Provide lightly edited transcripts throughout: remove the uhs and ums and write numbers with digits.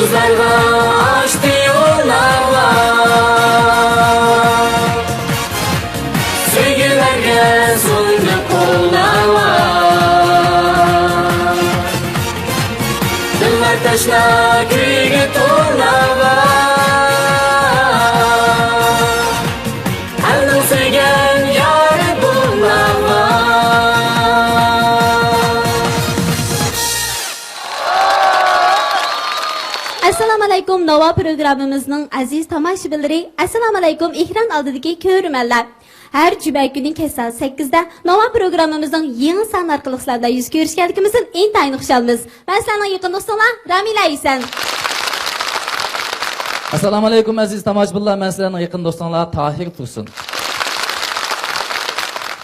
Yulduzlarga açtı yollar, sevgilerge sundu kollar. Dıllar taşla köyge tornalar, Assalamu alaykum Nova programımızın aziz tomoshabinlari. Assalamu alaykum ekran oldidagi ko'rmanlar. Her cuma günü kesa 8'de Nova programımızın yeni son orqali sizlarda yuz ko'rishganligimizdan intayin xursandmiz. Men sizlarning yaqin do'stinglar Ramila Isan. Assalamu alaykum aziz tomoshabinlar, men sizlarning yaqin do'stinglar Tahir Tursun.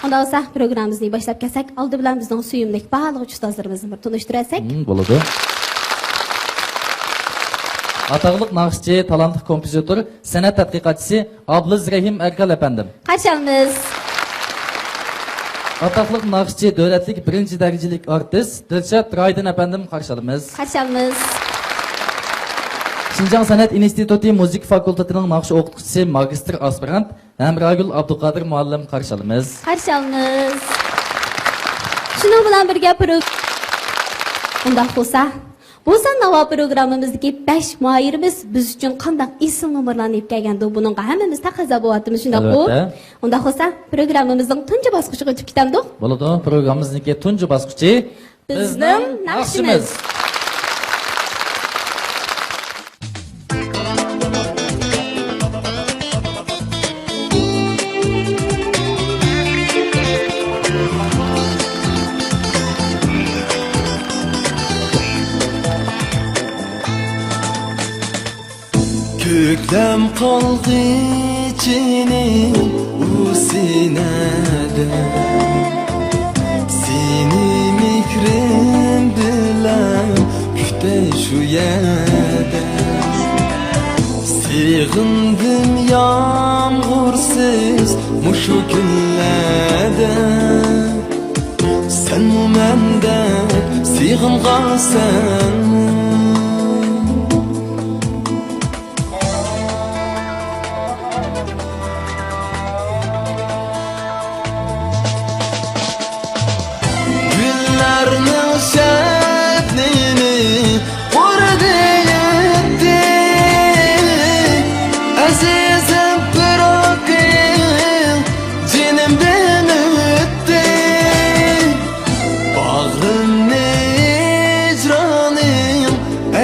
Onda olsa programımızı başlap kelsak, oldi bilan bizning suyumli baliq ustozlarimizni bir tanishtirsak. Bo'ladi. Ataqlıq naqshchi, talantli kompozitör, san'at tadqiqotchisi Abliz Rahim Erkal efendim. Qarşılığınız. Ataqlıq naqshchi, davlatlik birinchi darajalik artist Dilshod Raydin efendim qarşılığımız. Qarşılığınız. Şinjan San'at İnstituti Müzik Fakültetining naqsh o'qituvchisi, magistr aspirant Hamragul Abduqodir muallim qarşılığımız. Qarşılığınız. Şunun bilan birga unda bo'lsa, bu Nova programımızdaki 5 muayirimiz biz uchun qanday isim nomerlarni ib kelgandi, buningga hammamiz taqozo bo'lyapmiz, shunday ku. Unda bo'lsa, programımızning tunji bosqichiga o'tib ketamdik. Bo'ladi, programmamizniki tunji bosqichi bizning naqshimiz. Köklem kaldı içini o sinede, seni mikrim bilen küte şu yerde. Sığındım yağmursuz muşu günlerde, sen mu mende sığıngasan.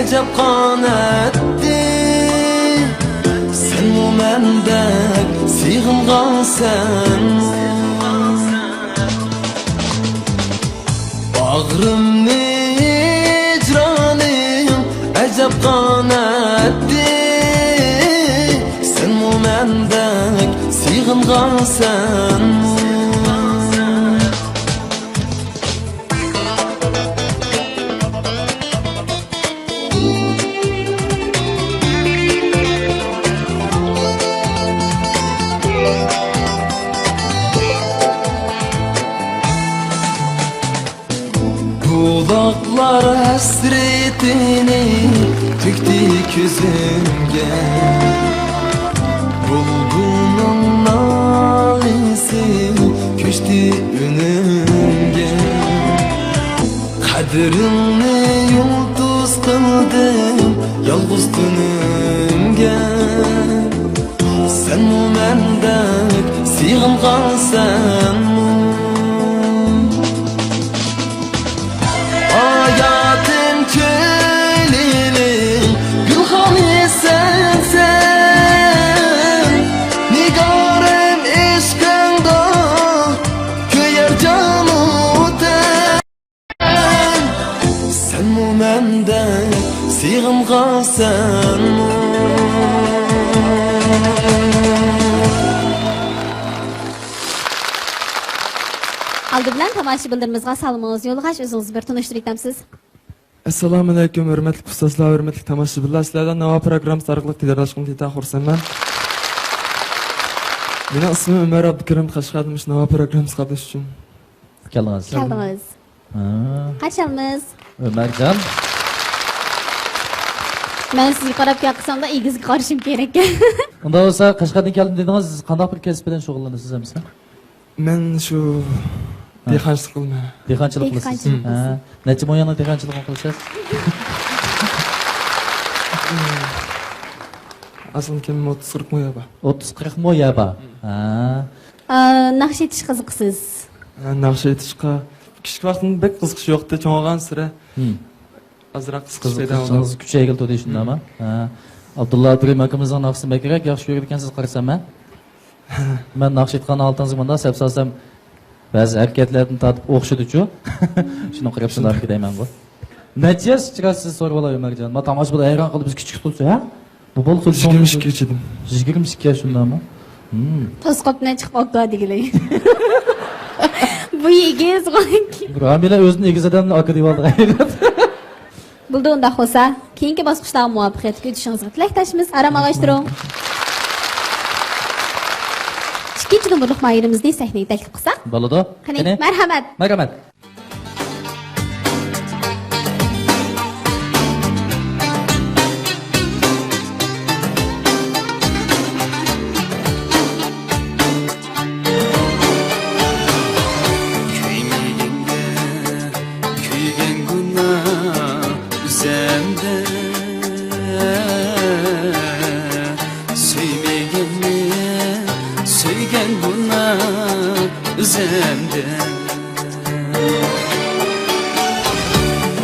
Acab qanatdi, sen mu mendek sığıngasan. Bağrımni icranim acab qanatdi, sen mu mendek sığıngasan. Kulaklar hasretini tüktü küzümge, bulgunun nalisi köştü önümge. Kadrini yıldız kıldım yalnız dünümge, sen mu mendek sığıngasan. Hayatım kölinin gülhanı sensen, nigarım eşkında köyer canıdan. Sen mu menden sığıngasan. Aldı bilan tomoshabinlarimizga salomimiz yo'lg'ash, o'zingizni bir tanishtirib o'tamsiz. Assalomu alaykum, hurmatli ustozlar, hurmatli tomoshabinlar. Sizlardan Nova programmasi orqali tayyorlashgan juda xursandman. Mening ismim Umar Abdukarim, Qashqardan Nova programmasi qatnashish uchun Keldingiz. Qarshalimiz. Ömercan. Men sizga qarab gapirсам da egizga qarashim kerak. Unda bo'lsa, Qashqardan keldim dedingiz, siz qanday bir kasb bilan shug'ullanasiz hamsa? Men shu dehqonchilik qilmayman. Dehqonchilik qilasiz. Dehqonchilik Ha. Necha mo'yana dehqonchilik qilasiz? Aslım kim 30-40 mo'ya bor. 30-40 mo'ya bor. Ha. Naqsh etish qiziqsiz. Naqsh etishga kichik vaqtimda bek qiziqish yo'qdi, cho'ng'agan sira. Azroq qiziqish paydo bo'ldi. Qiziqishingiz kuchaygan to'da shundami? Ha. Abdulla Abdurim akamizning naqshi kerak, yaxshi ko'rgan ekansiz qarasam men. Men naqsh etgan oltingiz bunda sepsasam ba'zi harakatlarni tatib o'xshidi-ku. Shuni qarab shunday deyman bu. Necha yosh chiqasiz so'rab olaman Marjon. Men tomosha bo'lib hayron qilib biz kichik bo'lsa, ha? Bu bol xil 22 ichidim. 22 shundami? To'sqopdan chiqib oldi degilar. Bu egiz qo'ying. Ramila o'zini egizadan aka deb oldi. Bo'ldi unda xo'sa, keyingi bosqichda muvaffaqiyatga yetishingizga tilakdoshmiz. Aramag'ashtiring. Ikkinchi numurli mayirimizni sahnaga taklif qilsak. Bo'ladi. Qani, marhamat. Marhamat.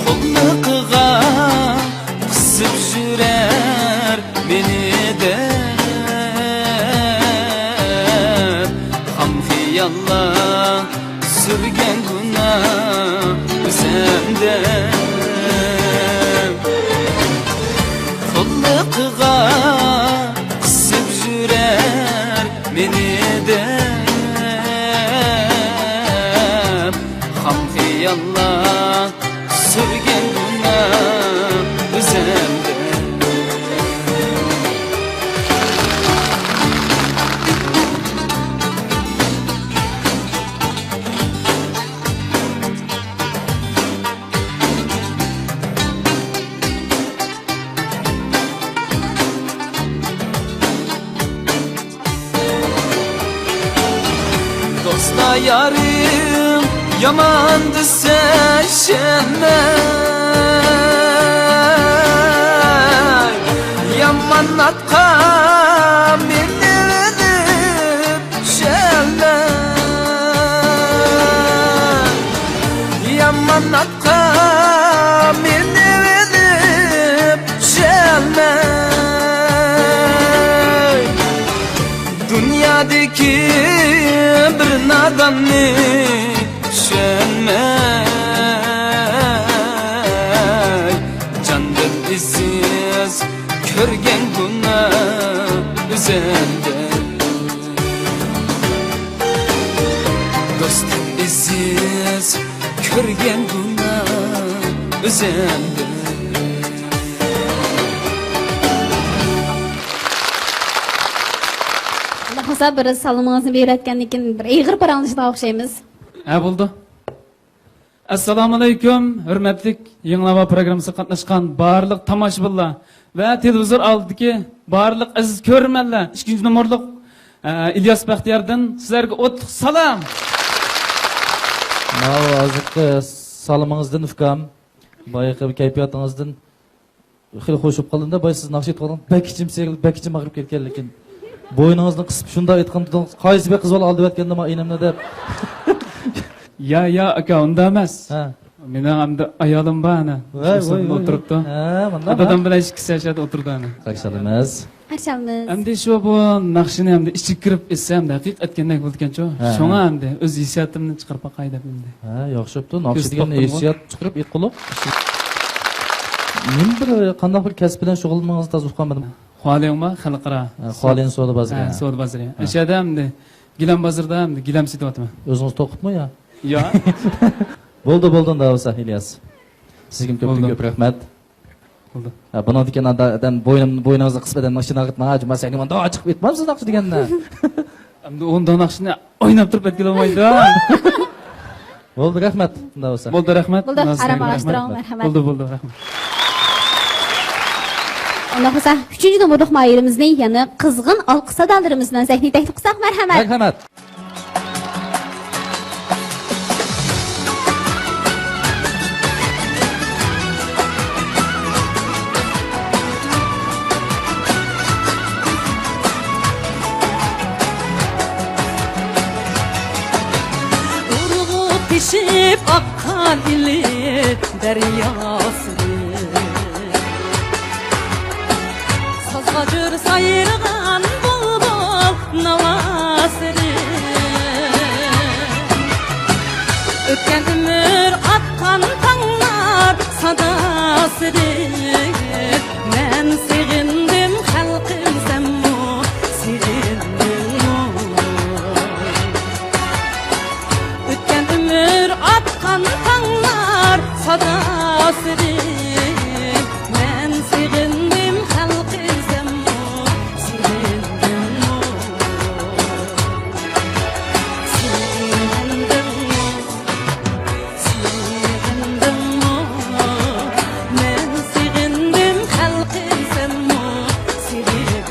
Qulluqqa qısıb jurar meni de Ham xiyallar sürgen günah üzemde Qulluqqa qısıb jurar meni de Ham xiyallar sürgen günah üzemde Dosta yarım yamandı seçenme Yaman atka beni verip şelle Yaman atka beni verip şelle Dünyadaki bir nadanni düşenmey Candır iziz körgen günah üzerinde Dostum iziz körgen günah üzerinde Unda xo'sa, bir salomimizni berayotgandan keyin bir eg'ir paranglashga o'xshaymiz. Ha bo'ldi. Assalomu alaykum, hurmatli Yanglava programmasiga qatnashgan barliq tomoshabinlar va televizor oldidagi barliq aziz ko'rmanlar. 2-numurli İlyas Baxtiyordan sizlarga o'tliq salom. Hozirgi salomingizdan ukam, boyagi kayfiyatingizdan xil xo'shib qoldim-da, boy siz naqsh etib qolgan. Bakichim serilib, bakichim ag'rib ketgan lekin bo'yningizni qisib shunday aytgan tudingiz, qaysi bir qiz bola oldi aytganda men aynamda deb. Ya aka, unda emas. Ha. Mening hamda ayolim bor ana. O'tiribdi. Ha, mana. Dadam bilan ikki sashada o'tirdi ana. Qarshilamiz. Qarshilamiz. Endi shu bu naqshini hamda ichiga kirib etsam, daqiq aytgandek bo'lgancha, shunga hamda o'z hissiyotimni chiqarib qo'yay deb endi. Ha, yaxshi bo'pti. Naqsh degan hissiyot chiqarib etqilib. Men bir qanday bir kasb bilan shug'ullanishingizni tez uqmadim. Xoliyingmi xalqaro? Xoliyin savdo bozori. Ha, savdo bozori. O'shada hamda gilam bozorda hamda gilam sotyapman. O'zingiz to'qibmi yo? Yo. Bo'ldi unda bo'lsa Ilyas. Sizga ko'p rahmat. Bo'ldi. Ha, buni degan adam bo'yningizni qismadan mashina ag'itma, hajma sen unda chiqib ketmamsiz naqsh deganda. Endi unda naqshni o'ynab turib aytgan olmaydi. Bo'ldi, rahmat. Unda bo'lsa. Bo'ldi, rahmat. Bo'ldi, aramag'ashtiring, marhamat. Bo'ldi, rahmat. Ondan olsa 3. numurluq mayırımızı yana qızğın alqı sadalarımızdan səhnəyə təklif qısaq. Mərhəmət. Merhamet. Urğub pişib aqqan ili dəryası Sazğacır sayırğan bulbul navasiri Ötken ömür atqan tağlar sadasiri Mən sevindim xalqım səmmu sevindim Ötken ömür atkan tağlar sadasını Ben sevindim halkı zemmu Sevindim Sevindim Sevindim Ben sevindim halkı zemmu Sevindim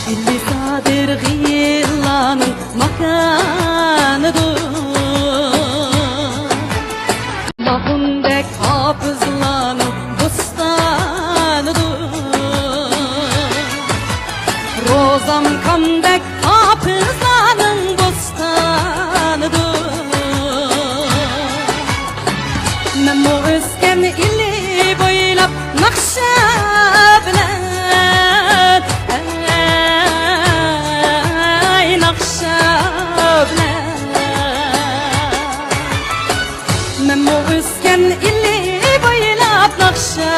İlli sadir gıylanın makanıdır Mahundek hafızlanın bustanıdır Rozam kamdek hafızlanın bustanıdır Memo özgen ili boylap nakşa bilen Ay nakşa bilen Memo özgen ili boylap nakşa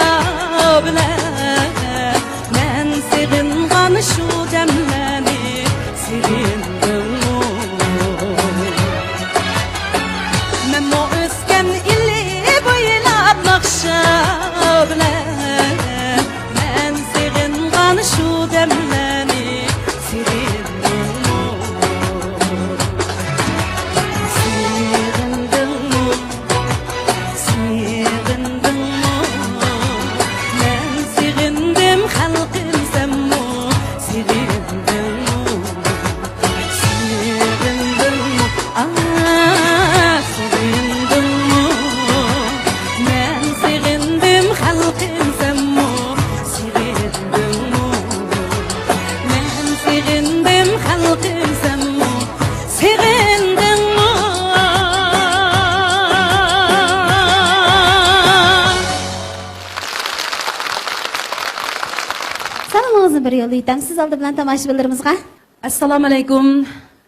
bilen Men sevingan şu demleni sevindim Memo özgen ili boylap nakşa bilen Men sevingan şu demleni sevindim Sevindim Sevindim Men sevindim halkım semmu Sevindim Sevindim Ah sevindim Men sevindim halkım semmu Sevindim Men sevindim halkım semmu Sevindim Salamınızı bir yolu item. Siz aldı bilen tamaşabillarimizga. Assalomu alaykum.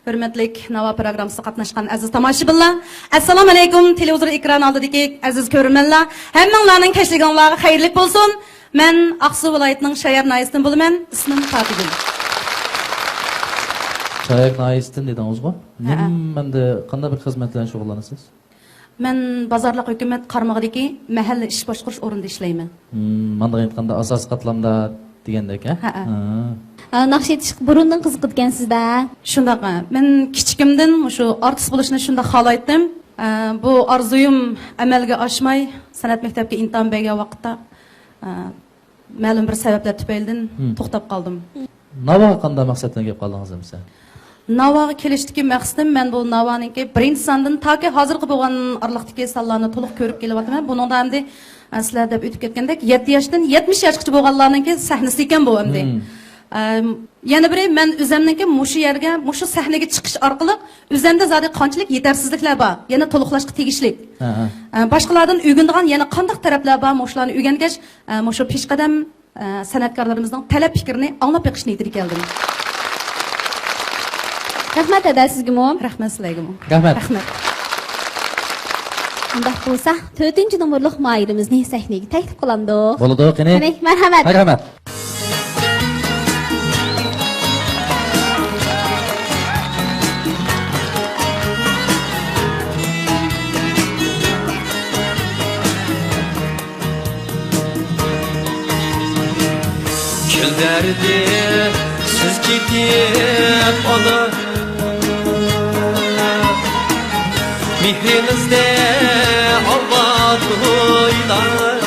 Hürmetlik Nava programmasida qatnashgan aziz tomoshabinlar. Assalomu alaykum. Televizor ekran oldidagi aziz ko'rmanlar. Hammanglarning kechliginglarga xayrli bo'lsin. Men Aqsu viloyatining Shayar noyisidan bo'laman. Ismim Fatibin. Çayak naistin dediniz o. Ben de qanday bir xizmatlarni shug'ullanasiz? Men bozorlik hukumat qarmog'idagi mahalla ish boshqarish o'rinida ishlayman. Manda aytganda asos qatlamda degandek, ha? Naqsh etish burundan qiziqitgansizda. Shundoq, men kichikimdan shu artist bo'lishni shunday xohlaydim. Bu orzuyim amalga oshmay, san'at maktabiga imtihon bergan vaqtda ma'lum bir sabablar tufaylidan to'xtab qoldim. Nava qanday maqsaddan kelib qoldingiz hamsa? Navaga kelishdagi maqsadim men bu Navaninki birinchi sondan toki hozirgi bo'lgan oraliqdagi sonlarni to'liq ko'rib kelyapman. Buningda hamda sizlar deb o'tib ketgandek 7 yoshdan 70 yoshgacha bo'lganlarninki sahnasi ekan bu hamda. Yana biri men o'zimniki mushu yerga, mushu sahnaga chiqish orqali o'zimda zodi qanchalik yetersizliklar bor, yana to'liqlashga tegishli. Boshqalardan o'rganadigan yana qanday taraflar bor, mushularni o'rgangach, mushu peshqadam san'atkorlarimizning talab fikrini anglab beqish niyatiga keldim. Rahmat eda sizga. Rahmat sizlarga. Rahmat. Rahmat. Undaq bo'lsa, 4-numurluq mayirimizni sahnaga taklif qilamdik. Bo'ladi, qani. Qani, marhamat. Marhamat. Gülderdi siz ketip onu Mihrinizde Allah duylar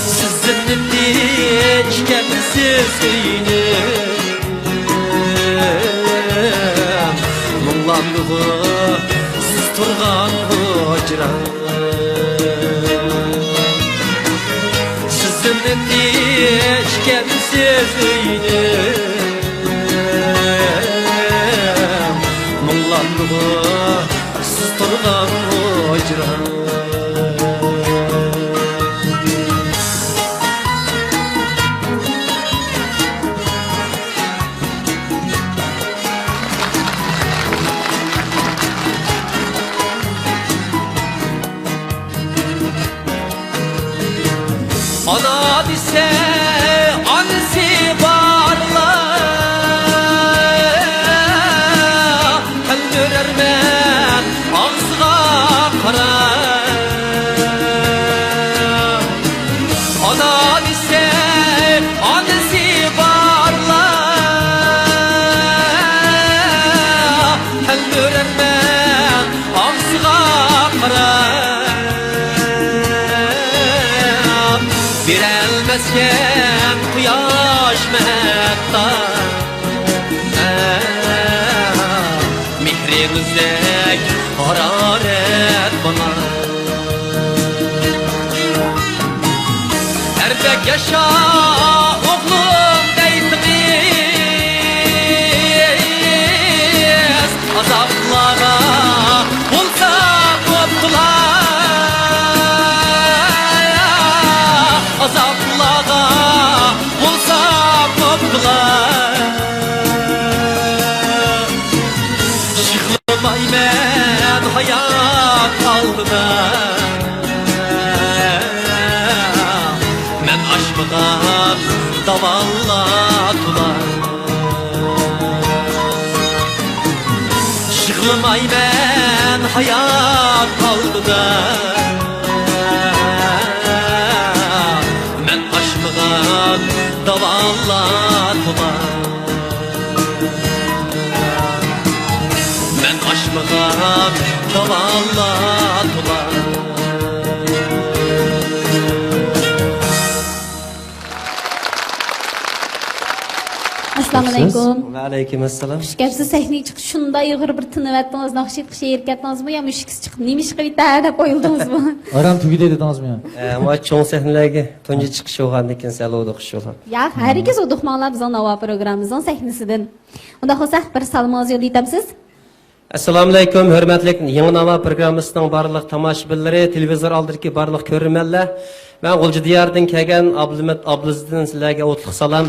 Sizin dikkensiz iynim Muğlanlığı siz turgan hıcran Sizin dikkensiz iynim Muğlanlığı siz turgan hıcran Ana dese ansi barlar Öldürermen ağzıga karar Ana dese ansi barlar Öldürermen ağzıga karar Birelmezken kuyaş mehtar Mihrimizdek hararet bana Erbek yaşa oğlum deytiniz Azaplara bulsa koptular Azaplara bulsa koptular Şıklımaymen hayat aldına Men aşmıdan davalladılar Şıklımaymen hayat aldına Men aşmıdan davalladılar Men aşmıdan davalladılar Assalamu alaikum. Ve aleykümselam. Xush kelibsiz sahneye chiqish shunday ig'ir bir tinib aytdingiz, naqsh etib she'r aytdingizmi yo mushukisiz chiqib nemish qilib deb qo'yildingizmi? Aram tugide dedingizmi ya? Ama çoğun sahnelerge tuncu çıkış olgan eken sel olduk şu olan. Ya, herkes o'qiqmonlar bizning Nova programmamizning sahnasidan. Unda bo'lsa bir salmomingizni yo'llaytamsiz? Assalomu alaykum, hurmatli Yangi Nova programmasining barliq tomoshabinlari, televizor oldidagi barliq ko'rmanlar. Men G'ulji diyordan kelgan Abdumat Abdulazizdan sizlarga o'tliq salom.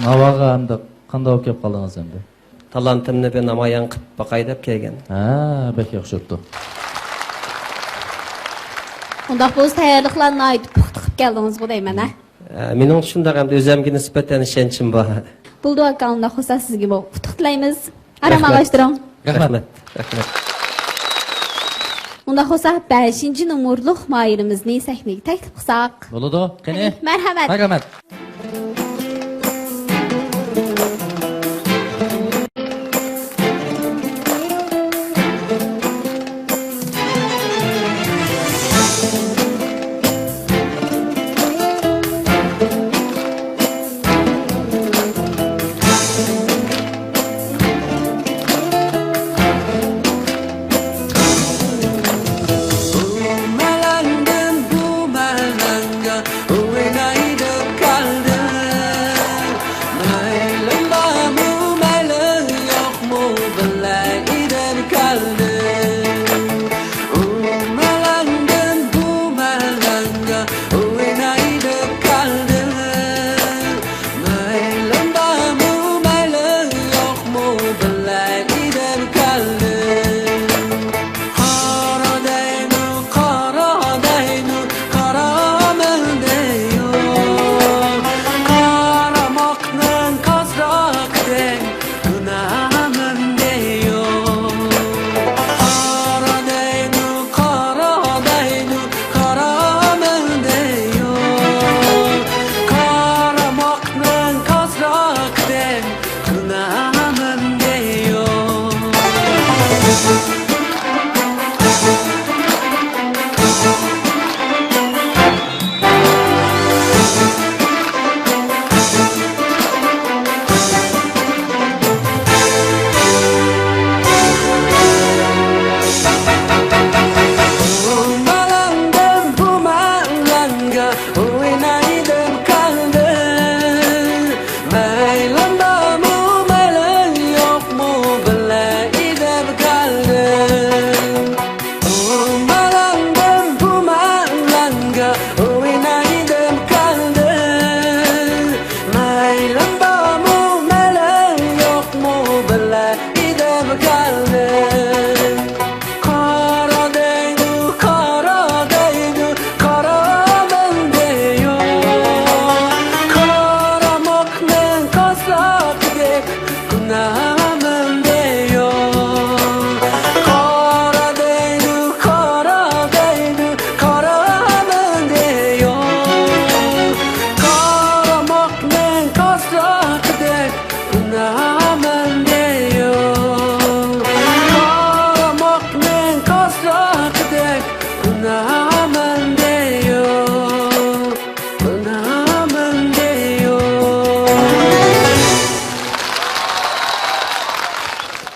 Navaga endi qanday olib kelib qoldingiz endi? Talantimni ben namoyon qilib boqay deb kelgan. Ha, bek yaxshi o'tdi. Unda bo'lsa tayyorliqlarni aytib puxta qilib keldingiz bu deyman, ha? Mening shunday ham o'zimga nisbatan ishonchim bor. Buldu aka, unda bo'lsa sizga bu puxta tilaymiz. Aramlashtiring. Rahmat. Rahmat. Unda bo'lsa 5-nomerlik moyirimizni sahnaga taklif qilsak. Bo'ladi. Qani? Marhamat. Marhamat. Bumelangan, bumelangan, uwe na hidup kali 嘎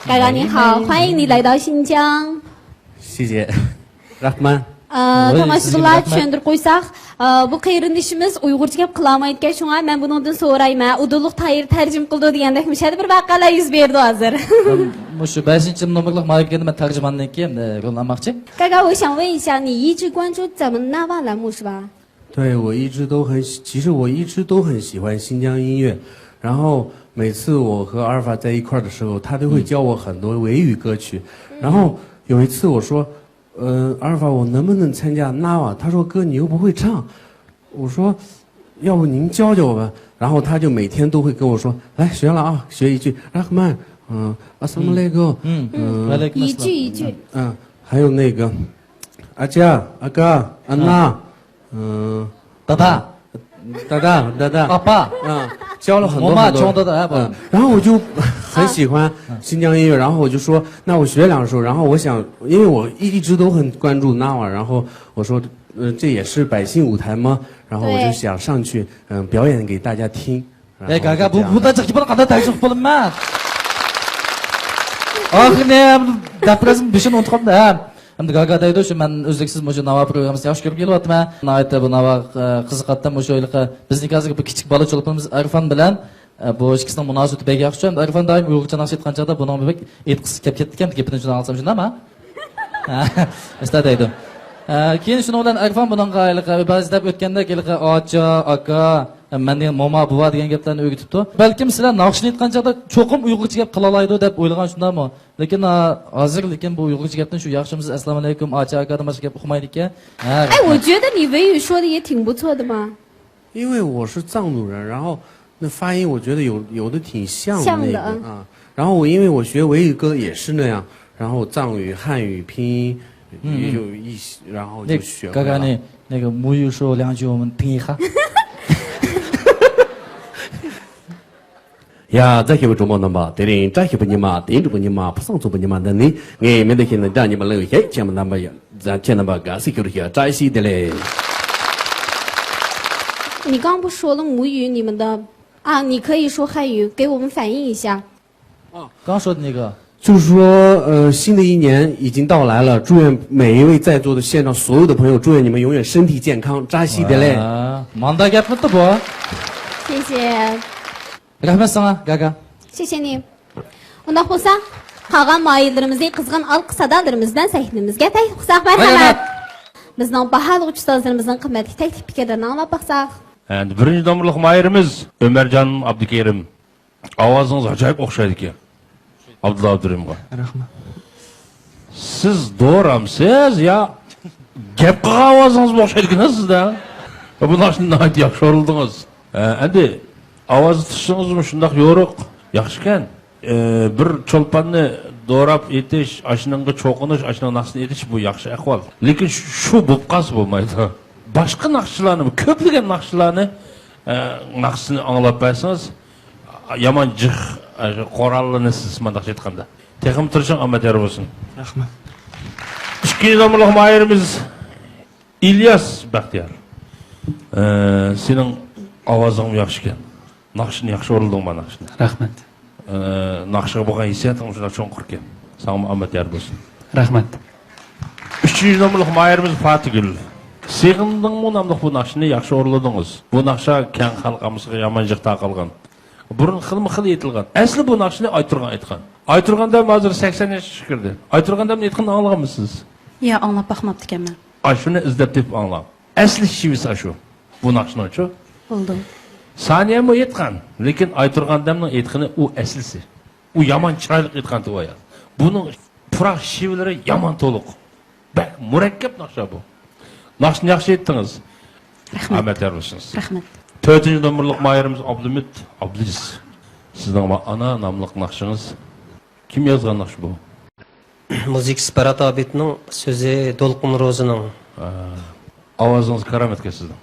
嘎你好，欢迎你来到新疆。谢谢，Rahman。Tomoshabinlar tushuntirib qo'ysak, bu qarindoshimiz Uyg'urcha gap qilolmayotgan, shunga men bundan so'rayman. Udulluq Tayir tarjima qildi degandek mishadi bir vaqalar yuz berdi hozir. Shu 5 nomerlik markani men tarjimondan keyin yo'llamoqchi. 嘎嘎，我想问一下，你一直关注咱们纳瓦栏目是吧？对，其实我一直都很喜欢新疆音乐，然后每次我和阿尔法在一块儿的时候，他都会教我很多维语歌曲。然后有一次我说，阿尔法，我能不能参加纳瓦？他说哥，你又不会唱。我说，要不您教教我吧。然后他就每天都会跟我说，来学了啊，学一句，Rahman，阿萨姆雷哥，一句一句。还有那个，阿佳、阿嘎、阿娜，大大，阿爸，教了很多很多，然后我就很喜欢新疆音乐，然后我就说，那我学2首，然后我想，因为我一直都很关注纳瓦，然后我说，这也是百姓舞台吗？然后我就想上去，表演给大家听。哎，嘎嘎，不带这基本上干带不能嘛。Ahirine deprezim bir şey unuttum da. Hem de gaga deydi şu men özleksiz moju nava programımızı yaxshi ko'rib kelyapman. Naytda bu nava qiziqatdan moju o'yliqa bizning hozirgi bu kichik bola chulqimiz Arfan bilan bu ikkisining munosabati bek yaxshi. Arfan doim uyg'urcha naqsh aytgan chog'da buni bek aytqisi kelib ketdi ekan, gapini shundan olsam shundami? Ista deydi. Keyin shuni bilan Arfan bunga ba'zida o'tganda kelqa ocha, aka, men degan momo buva degan gaplarni o'rgatibdi. Balkim sizlar naqshni aytgan chog'da cho'qim uyg'urcha gap qila oladi deb o'ylagan shundami? Lekin hozir bu uyg'urcha gapdan shu yaxshimiz assalomu alaykum, ocha, aka degan gap o'qimaydi ekan. 哎，我觉得你维语说的也挺不错的嘛。因为我是藏族人，然后那发音我觉得有的挺像的那个啊。然后因为我学维语歌也是那样，然后藏语、汉语拼音。就一，然后就学会了。刚刚那个母语说2句，我们听一下。呀，这些周末呢吧，对的，这些不你嘛，顶着不你嘛，不上做不你嘛，那你俺们的现在让你们留下，见们那么咱见那么干谁就是些摘西的嘞。你刚不说了母语，你们的啊，你可以说汉语，给我们反映一下。刚说的那个。就是说，新的一年已经到来了，祝愿每一位在座的现场所有的朋友，祝愿你们永远身体健康，扎西的嘞。Manda gapni bu. 谢谢。Rahmat sana, Gaga. 谢谢你。Unda bo'lsa, qolgan moyillarimizni qizg'in olqi sadolarimizdan sahnamizga taklif qilsak marhamat. Bizning baholi ustozlarimizning qimmatli taklif fikrlarini anglab baqsak. Endi birinchi nomerlik mayirimiz Ömerjon Abdukerim. Ovozingiz ajoyib o'xshaydi ekan. Abdulla Abdurimga. Rahmat. Siz doğramsiz ya gap qilgan ovozingiz o'xshaydi ekan sizda. Bu nashni nihoyat yaxshi o'rildingiz. Endi ovoz tutishingiz shundoq yo'riq, yaxshi ekan. Bir cho'lpanni doğrab etish, ashnanga cho'qinish, ashna naqshni etish bu yaxshi ahvol. Lekin shu bo'lib qolsa bo'lmaydi. Boshqa naqshlarni, ko'plagan naqshlarni naqshini anglab bersangiz, yomon jiq qoralini siz mandaq aytganda. Texim turishing omad yor bo'lsin. Rahmat. Ikkinchi nomerlik mayirimiz İlyas Baxtiyor. Sening ovozing yaxshi ekan. Naqshni yaxshi o'rilding mana naqshni. Rahmat. Naqshga bo'lgan hissiyoting juda cho'nqir ekan. Sog'ma omad yor bo'lsin. Rahmat. Uchinchi nomerlik mayirimiz Fatigul. Seg'indingmi namliq bu naqshni yaxshi o'rildingiz. Bu naqsha keng xalqimizga yomon jiq taqilgan. Burun xilma-xil aytilgan. Asli bu naqshni Ayturgan aytgan. Ayturganda hozir 80 yoshga kirdi. Ayturganda aytganini anglaganmisiz? Ya anglab baxmabdi ekanman. Shuni izlab tep anglam. Asli shivisi shu. Bu naqshni-chi. Bo'ldi. Saniya mu aytgan, lekin Ayturgandamning aytgani u aslisi. U yomon chiroyli aytgan to'ya. Buning puroq shivlari yomon to'liq. Bak, murakkab naqsha bu. Naqshni yaxshi aytdingiz. Rahmat olsun. Rahmat. 4-chi nomerlik mayirimiz Abdumit Abdulaziz. Sizning ana nomli naqshingiz kim yozgan naqsh bu? Muzik Sparat Abidning so'zi Dolqin Rozining. Ovozingiz karomatga sizning.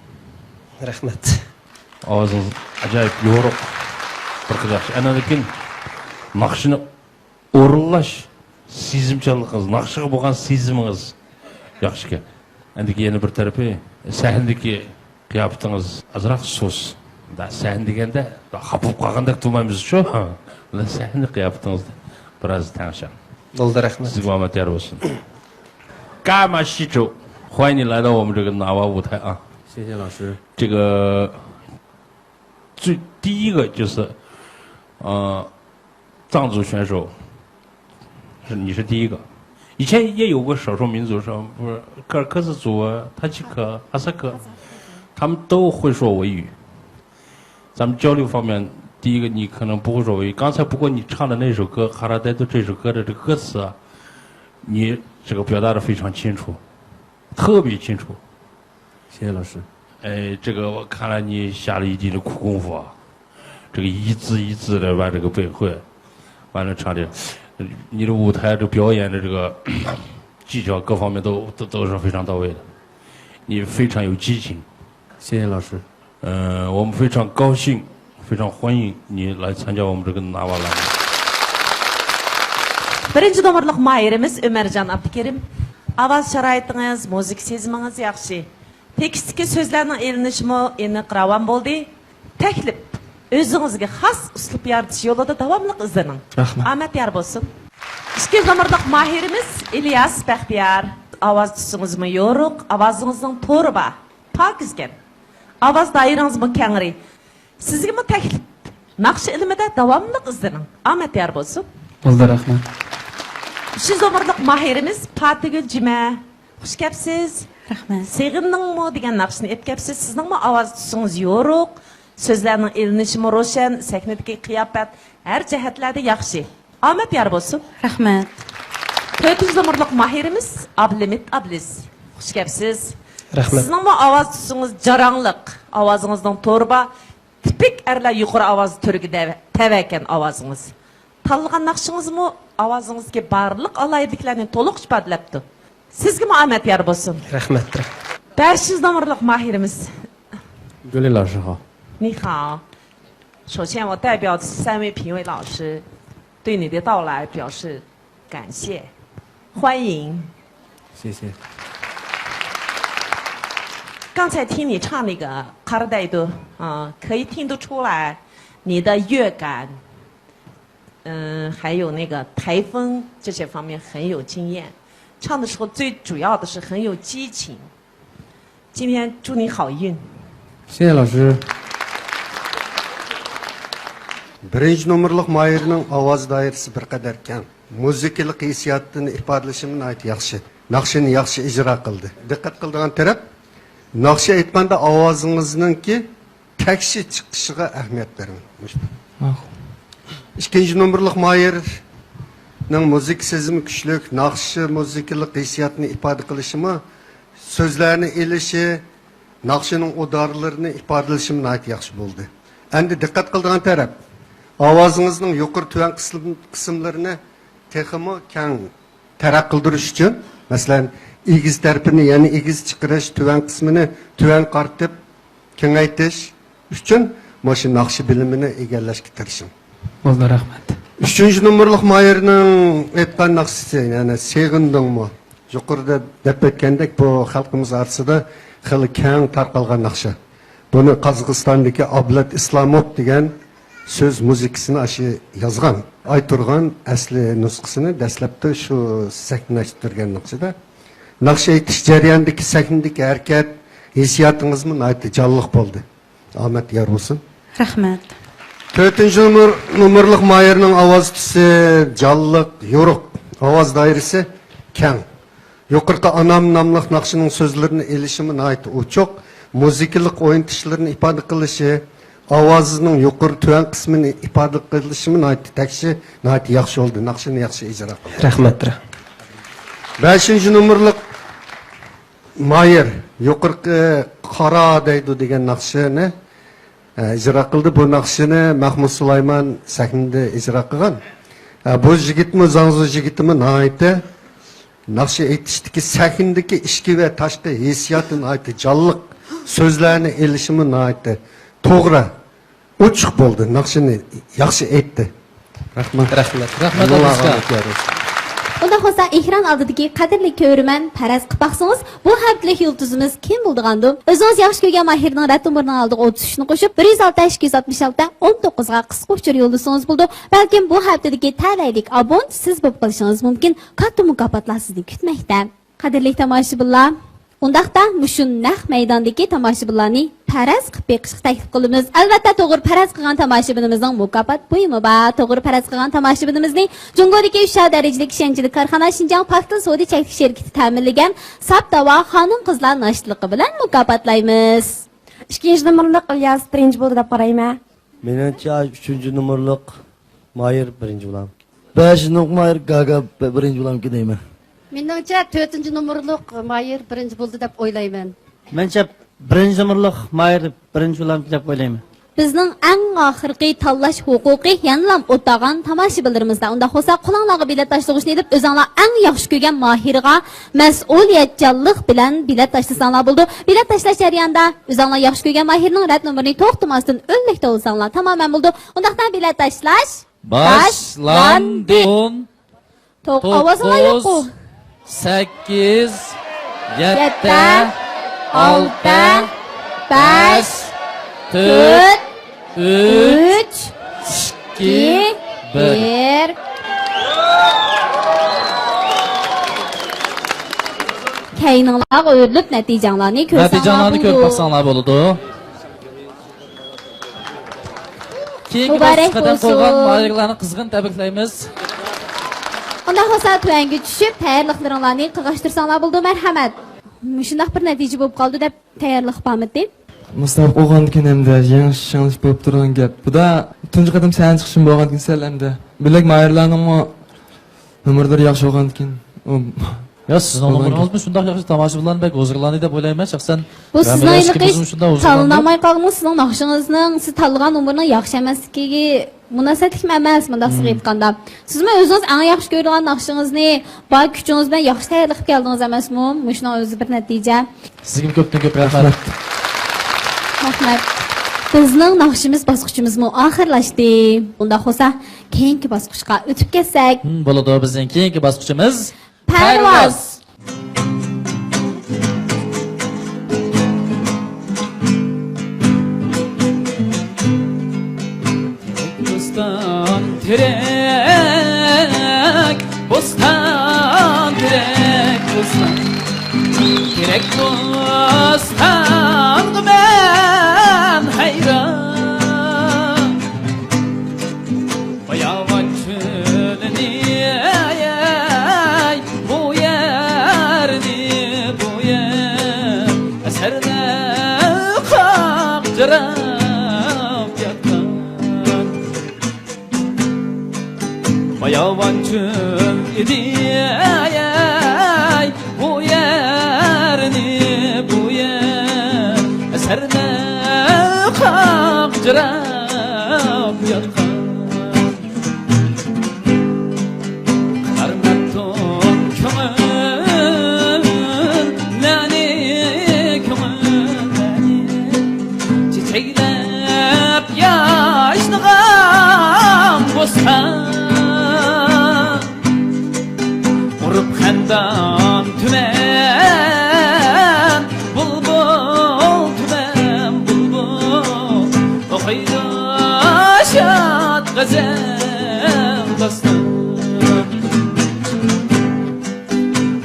Rahmat. Ovozingiz ajoyib yo'riq. Bir qiziq. Ana lekin naqshni o'rinlash sezimchanligingiz, naqshga bo'lgan sezimingiz yaxshi ekan. Endi yeni bir tarafı sahnedeki kıyafetiniz azırak sus. Da sahne degende kapıp kalgandak durmaymiz şu. Ulan sahne kıyafetiniz biraz tanışalım. Doldu rahmet. Sizge Ahmet yer olsun. 干嘛西周，欢迎你来到我们这个拿瓦舞台啊！谢谢老师。这个第一个就是藏族选手，你是第一个。以前也有过少数民族说不是柯尔克孜族啊、塔吉克、哈萨克，他们都会说维语。咱们交流方面，第一个你可能不会说维语。刚才不过你唱的那首歌《哈拉呆多》这首歌的这个歌词啊，你这个表达的非常清楚，特别清楚。谢谢老师。这个我看来你下了一定的苦功夫啊，这个一字一字的把这个背会，完了唱的，你的舞台这表演的这个技巧各方面都是非常到位的，你非常有激情。谢谢老师。我们非常高兴，非常欢迎你来参加我们这个拿瓦栏目。 Birinci nomerlik mahirimiz Ömercan Abdikerim. Avaz şaraitiniz, müzik seziminiz yaxshi. Tekstdeki sözlerinin elinişimi aniq ravan bo'ldi. Taklif o'zingizga xos uslub yaratish yo'lida davomli izlaning. Rahmat. Omad yor bo'lsin. İkinci nomerlik mahirimiz İlyas Baxtiyar. Avaz tusunuzmu yo'ruq, avazingizning to'ri bor. Pokizgan. Avaz doirangiz kengri. Sizga taklif naqsh ilmida davomli izlaning. Omad yor bo'lsin. Bo'ldi, rahmat. Üçüncü nomerlik mahirimiz Fatihgül Cime. Hoş gelipsiz. Rahmet. Seğinning mi degan naqshni ep kelibsiz. Sizning mi ovoz tusungiz yo'ruq, so'zlarning ilinishimi ro'shan, sahnadagi qiyofat har jihatlarda yaxshi. Omad yor bo'lsin. Rahmet. To'rtinchi nomerlik mahirimiz Ablimit Abliz. Hoş gelipsiz. Rahmat. Sizning mi ovoz tusungiz jarangliq, ovozingizning to'ri bor. Tipik erlar yuqori ovoz turiga tava ekan ovozingiz. Tanlagan naqshingizmi ovozingizga barliq alayliklarni to'liq ifodalabdi. Sizga omad yor bo'lsin. Rahmet. 500 nomerlik mahirimiz。各位老师好。你好，首先我代表3位评委老师对你的到来表示感谢，欢迎。谢谢。刚才听你唱那个《卡尔代多》可以听得出来你的乐感。还有那个台风这些方面很有经验，唱的时候最主要的是很有激情。今天祝你好运。谢谢老师。 Birinci nomerlik mayırının ovoz doirasi bir qadar keng. Muzikalik hissiyotini ifodalashimni ayt yaxshi. Naqshini yaxshi ijro qildi. Diqqat qiladigan taraf, naqsh aytganda ovozingizningki takshi chiqishiga ahamiyat bering. İkinci nomerlik mayırning muzik sezimi kuchli, naqshi muzikalik hissiyotni ifoda qilishimi, so'zlarni elishi, naqshining o'dorlarini ifodalashimni ayt yaxshi bo'ldi. Endi diqqat qiladigan taraf, ovozingizning yuqori tuvan qismlarini texmi keng taraq qildirish uchun, masalan, egiz tarafini, ya'ni egiz chiqarish, tuvan qismini tuvan qartib kengaytirish uchun mana shu naqshi bilimini egallashga tirishing. Bo'ldi, rahmat. 3 nomerlik mayırning aytgan naqshisi, ya'ni seg'indingmi? Yuqorida deb aytgandek, bu xalqimiz orasida xili keng tarqalgan naqsha. Buni Qozog'istondagi Ablat Islomov degan söz muzikasini aşı yazgan. Ayturgan asli nusxasini dastlabda shu sahnalashtirgan naqshida. Naqsh aytish jarayonidagi sahnadagi harakat, hissiyotingizmi aytdi jonliq bo'ldi. Omad yor bo'lsin. Rahmat. 4 nomerlik mayırning ovoz tusi jonliq, yo'ruq, ovoz doirasi keng. Yuqorqi anam nomli naqshining so'zlarini elishimi aytdi uchoq, muzikalik o'yintishlarini ifoda qilishi, ovozining yuqori tuvan qismini ifoda qilishimi aytdi takshi, aytdi yaxshi oldu, naqshini yaxshi ijro qildi. Rahmat. 5 nomerlik mayır yuqorqi qora deydi degan naqshini icra qildi. Bu naqshini Mahmud Sulaymon sahnada ijro qilgan. Bu yigitmi, Zangzu yigitimi aytdi. Naqshi aytishdagi sahnadagi ichki va tashqi hissiyotini aytdi, jonliq so'zlarni elishimi aytdi. To'g'ri, ochiq bo'ldi, naqshini yaxshi aytdi. Rahmat. Rahmat Abdulazizga. Bunda olsa ekran aldidagi qadrli ko'rman faraz qilib baqsangiz, bu haftalik yulduzimiz kim bo'ldi-g'andu? O'zingiz yaxshi ko'rgan Mahirning rad numerining oldiga 33 ni qo'shib 106 266 19 ga qisqa uchur yo'llasangiz bo'ldi. Balkim bu haftadagi talaylik abon siz bo'lib qolishingiz mumkin. Katta mukofotlar sizni kutmoqda. Qadrli tomoshabinlar, undaqda mushu naq maydondagi tomoshabinlarni faraz qilib beqishga taklif qilamiz. Albatta to'g'ri faraz qilgan tomoshabinimizning mukofot puli bor. To'g'ri faraz qilgan tomoshabinimizning Jung'odagi 3 darajalik ishonchli korxona Shinjang Paxta Sodi cheklik shirkati ta'minlagan Saptava xonim-qizlar nashidligi bilan mukofotlaymiz. 2-numurluq İlyas birinchi bo'ldi deb qarayman. Menimcha 3-numurluq Mahir birinchi bo'lam. 5-numurluq Mahir Gaga birinchi bo'lam deyman. Menimcha 4-numurluq Mahir birinchi bo'ldi deb o'ylayman. Menimcha 1-numurluq Mahir birinchi bo'lam deb o'ylayman. Bizning eng oxirgi tanlash huquqi yanılam o'tag'an tomoshabinlarimizda. Unda xo'sa qulonlarga bilet tashlashni deb o'zinglar eng yaxshi ko'rgan Mahirga mas'uliyatchanlik bilan bilet tashlasanglar bo'ldi. Bilet tashlash jarayonida o'zinglar yaxshi ko'rgan Mahirning rad nomerini to'xtamasdan o'nlikda olsanglar tamamen bo'ldi. Undaqdan bilet tashlash Başlandı. 10, ovozinglar yo'q-ku. 8, 7, 6, 5, 4, 3, 2, 1. Kayninglar o'rilib natijalarni ko'rsanglar. Natijalarni ko'rib baqsanglar bo'ladi. Keyingi Muborak bosqichdan bo'lsin. qo'ygan Mahirlarni qizg'in tabriklaymiz. Unda xo'sa tuyanga tushib tayyorliqlaringlarni qilg'ashtirsanglar bo'ldi. Marhamat. Shundaq bir natija bo'lib qoldi deb tayyorlik qilmadim. Mustafa o'qigandan hamda yangish bo'lib turgan gap. Buda tunji qadam san chiqishim bo'lgandan sal hamda bilak Mahirlarning nomerlari yaxshi bo'lgandan Ya sizning nomeringizni shunday yaxshi tomoshabinlarni bek huzurlanadi deb o'ylayman shaxsan. Bu sizning tanlamay qolgansiz, sizning naqshingizning siz tanlagan nomerning yaxshi emasligiga munosabatlik emas, bunda siz aytganda. Sizmi o'zingiz eng yaxshi ko'rgan naqshingizni bor kuchingiz bilan yaxshi tayyorlab keldingiz emasmi? Shuni o'zi bir natija. Sizga ko'pdan ko'p rahmat. Rahmat. Bizning naqshimiz bosqichimizmi oxirlashdi. Unda xo'sa keyingi bosqichga o'tib ketsak. Bo'ladi, bizning keyingi bosqichimiz Parvoz. Bostan terek, bostan terek, bostan terek, bostan ben hayran. Bayavan çöleni bu yerni bu yer eserde kaptırıp yatan. Bayavan çöl idi bu yerni bu yer eserde kaptırıp yatan. Karmeton kömürleni kömürleni çiçeklep yaşlığa bostan vurup xendan tümen bulbul tümen bulbul okuydu şat gazel dastan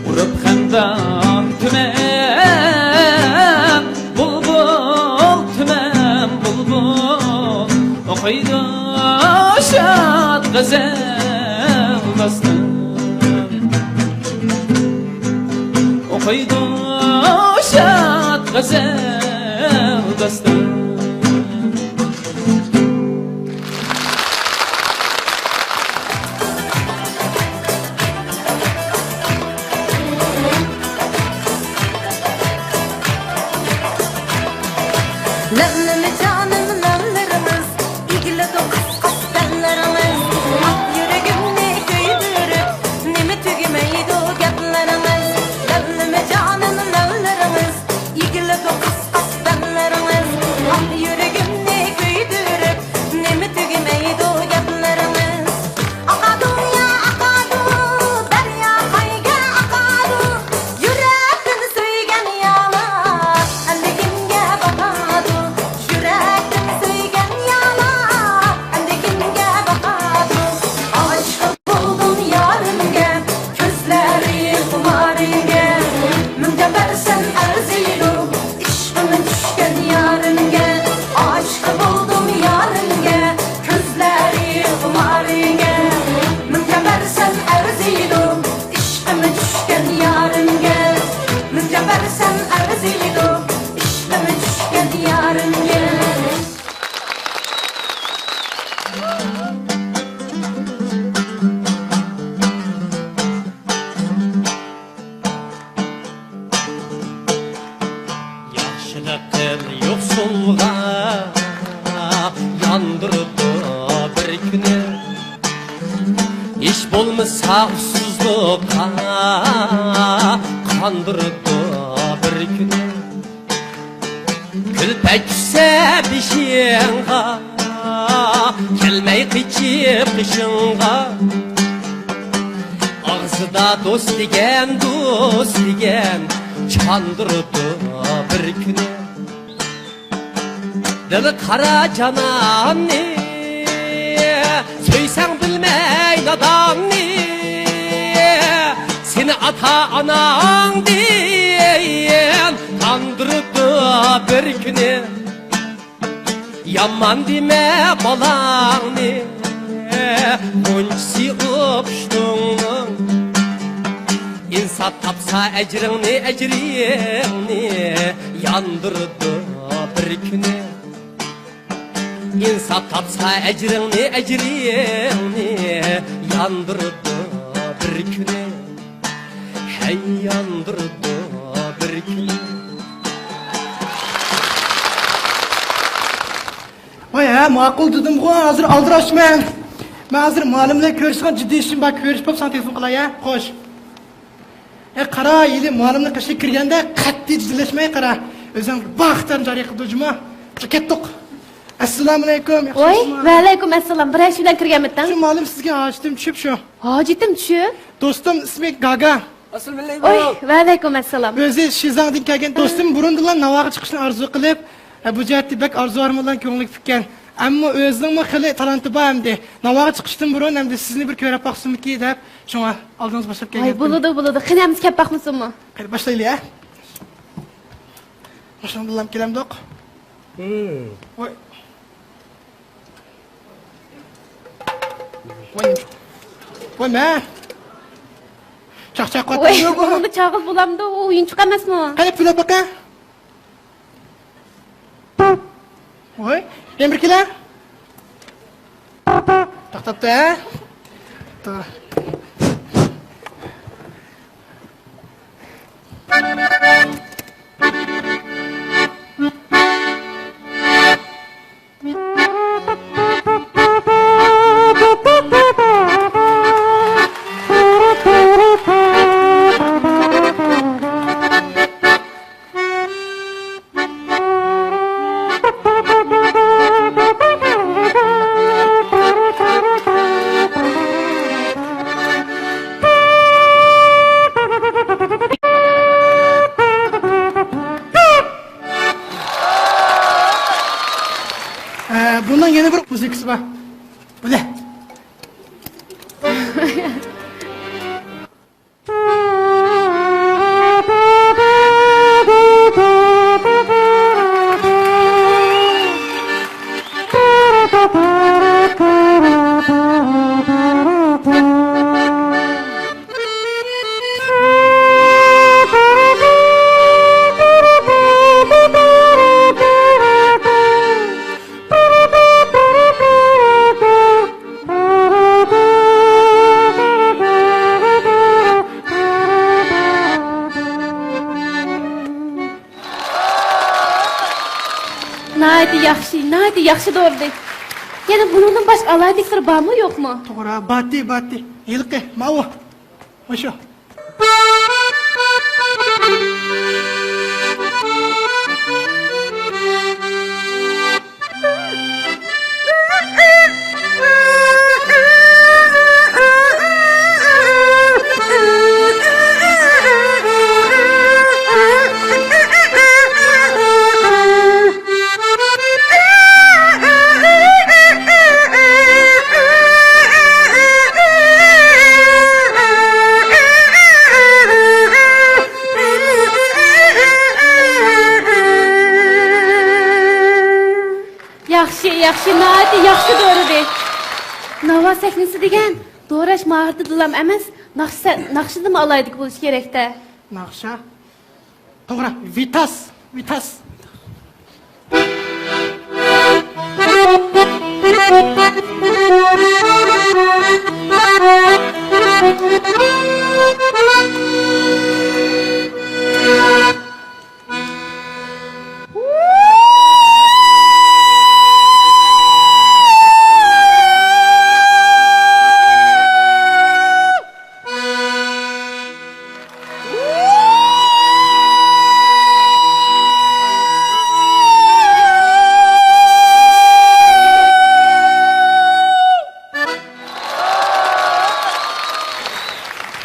vurup xendan tümen bulbul tümen bulbul okuydu şat gazel dastan okuydu şat gazel dastan. Levlimi canım levlerimiz, ilgili dokuz kastellerimiz, ah yüreğimni köydürüp, nemi tügümeydi o geplerimiz. Levlimi canım levlerimiz, ilgili dokuz kastellerimiz, ah yüreğimni köydürüp, nemi tügümeydi o geplerimiz. Akadu ya akadu, derya sen arzuydu Üstüme düşken yarın gel Yaxşılık qil yo'qsulga yandırdı bir günü Hiç bo'lmasa ussuzluqqa qandırdı bir günü Külpek düşse bişiğinga kelmey qichib qishingga Ağzıda dost degen çandırdı bir günü Dili kara cananni Söysen bilmey nadanni Seni ata anan diyen Kandırdı bir günü Yaman deme balanni Bunçsi öpüştün İnsaf tapsa ecrini yandırdı bir günü İnsaf tapsa ecrini yandırdı bir günü Hey yandırdı bir günü Vay ha, ma'qul dedim qo'y, hozir aldirashman. Men hozir muallimlar ko'rishgan jiddiy ishim bor, ko'rishib san telefon qilay ha. Xo'sh. Qara, yili muallimlar qishga kirganda qat'iy jiddilashmay qara. O'zim baxtdan joriy qildimmi? Ketdik. Assalomu alaykum. Voy, va alaykum assalom. Bir ish bilan kirganmidan? Shu muallim sizga hojitim tushib shu. Hojitim tushib? Do'stim ismi Gaga. Assalomu alaykum. Voy, va alaykum assalom. O'zi Shizangdan kelgan do'stim burundan Navoga chiqishni orzu qilib, bu jihatda bak orzular bilan ko'ngli tikkan. Ammo o'zining xili talanti bor hamdi. Navoga chiqishdan burun hamdi sizni bir ko'rib baqsimki deb, shunga oldingiz boshlab kelgan. Ay, bo'ladi. Qinamiz kelib baqmisinmi? Qani boshlaylik ha. Boshdan bilan kelamdoq. Voy. Voy ma. Chaqchaq qotdi yo'q. Buni chaqib bo'lamdi, u o'yinchiq emasmi? Qani pula baqa. Voy, yana bir kelar. To'xtabdi ha. Bundan yeni bir müzik var. Bu ne? Naydi yaxshi doğru. Yana bundan başqa alaydik sir bormi yo'qmi? To'g'ri, batti. Yilqi, ma'u. O'sha. Yaxshi doğru. Nava sahnesi degan Do'rash mahirdi dilam emas, naqshidimi alaydik bo'lish kerakda. Naqsha? To'g'ri, Vitas, Vitas.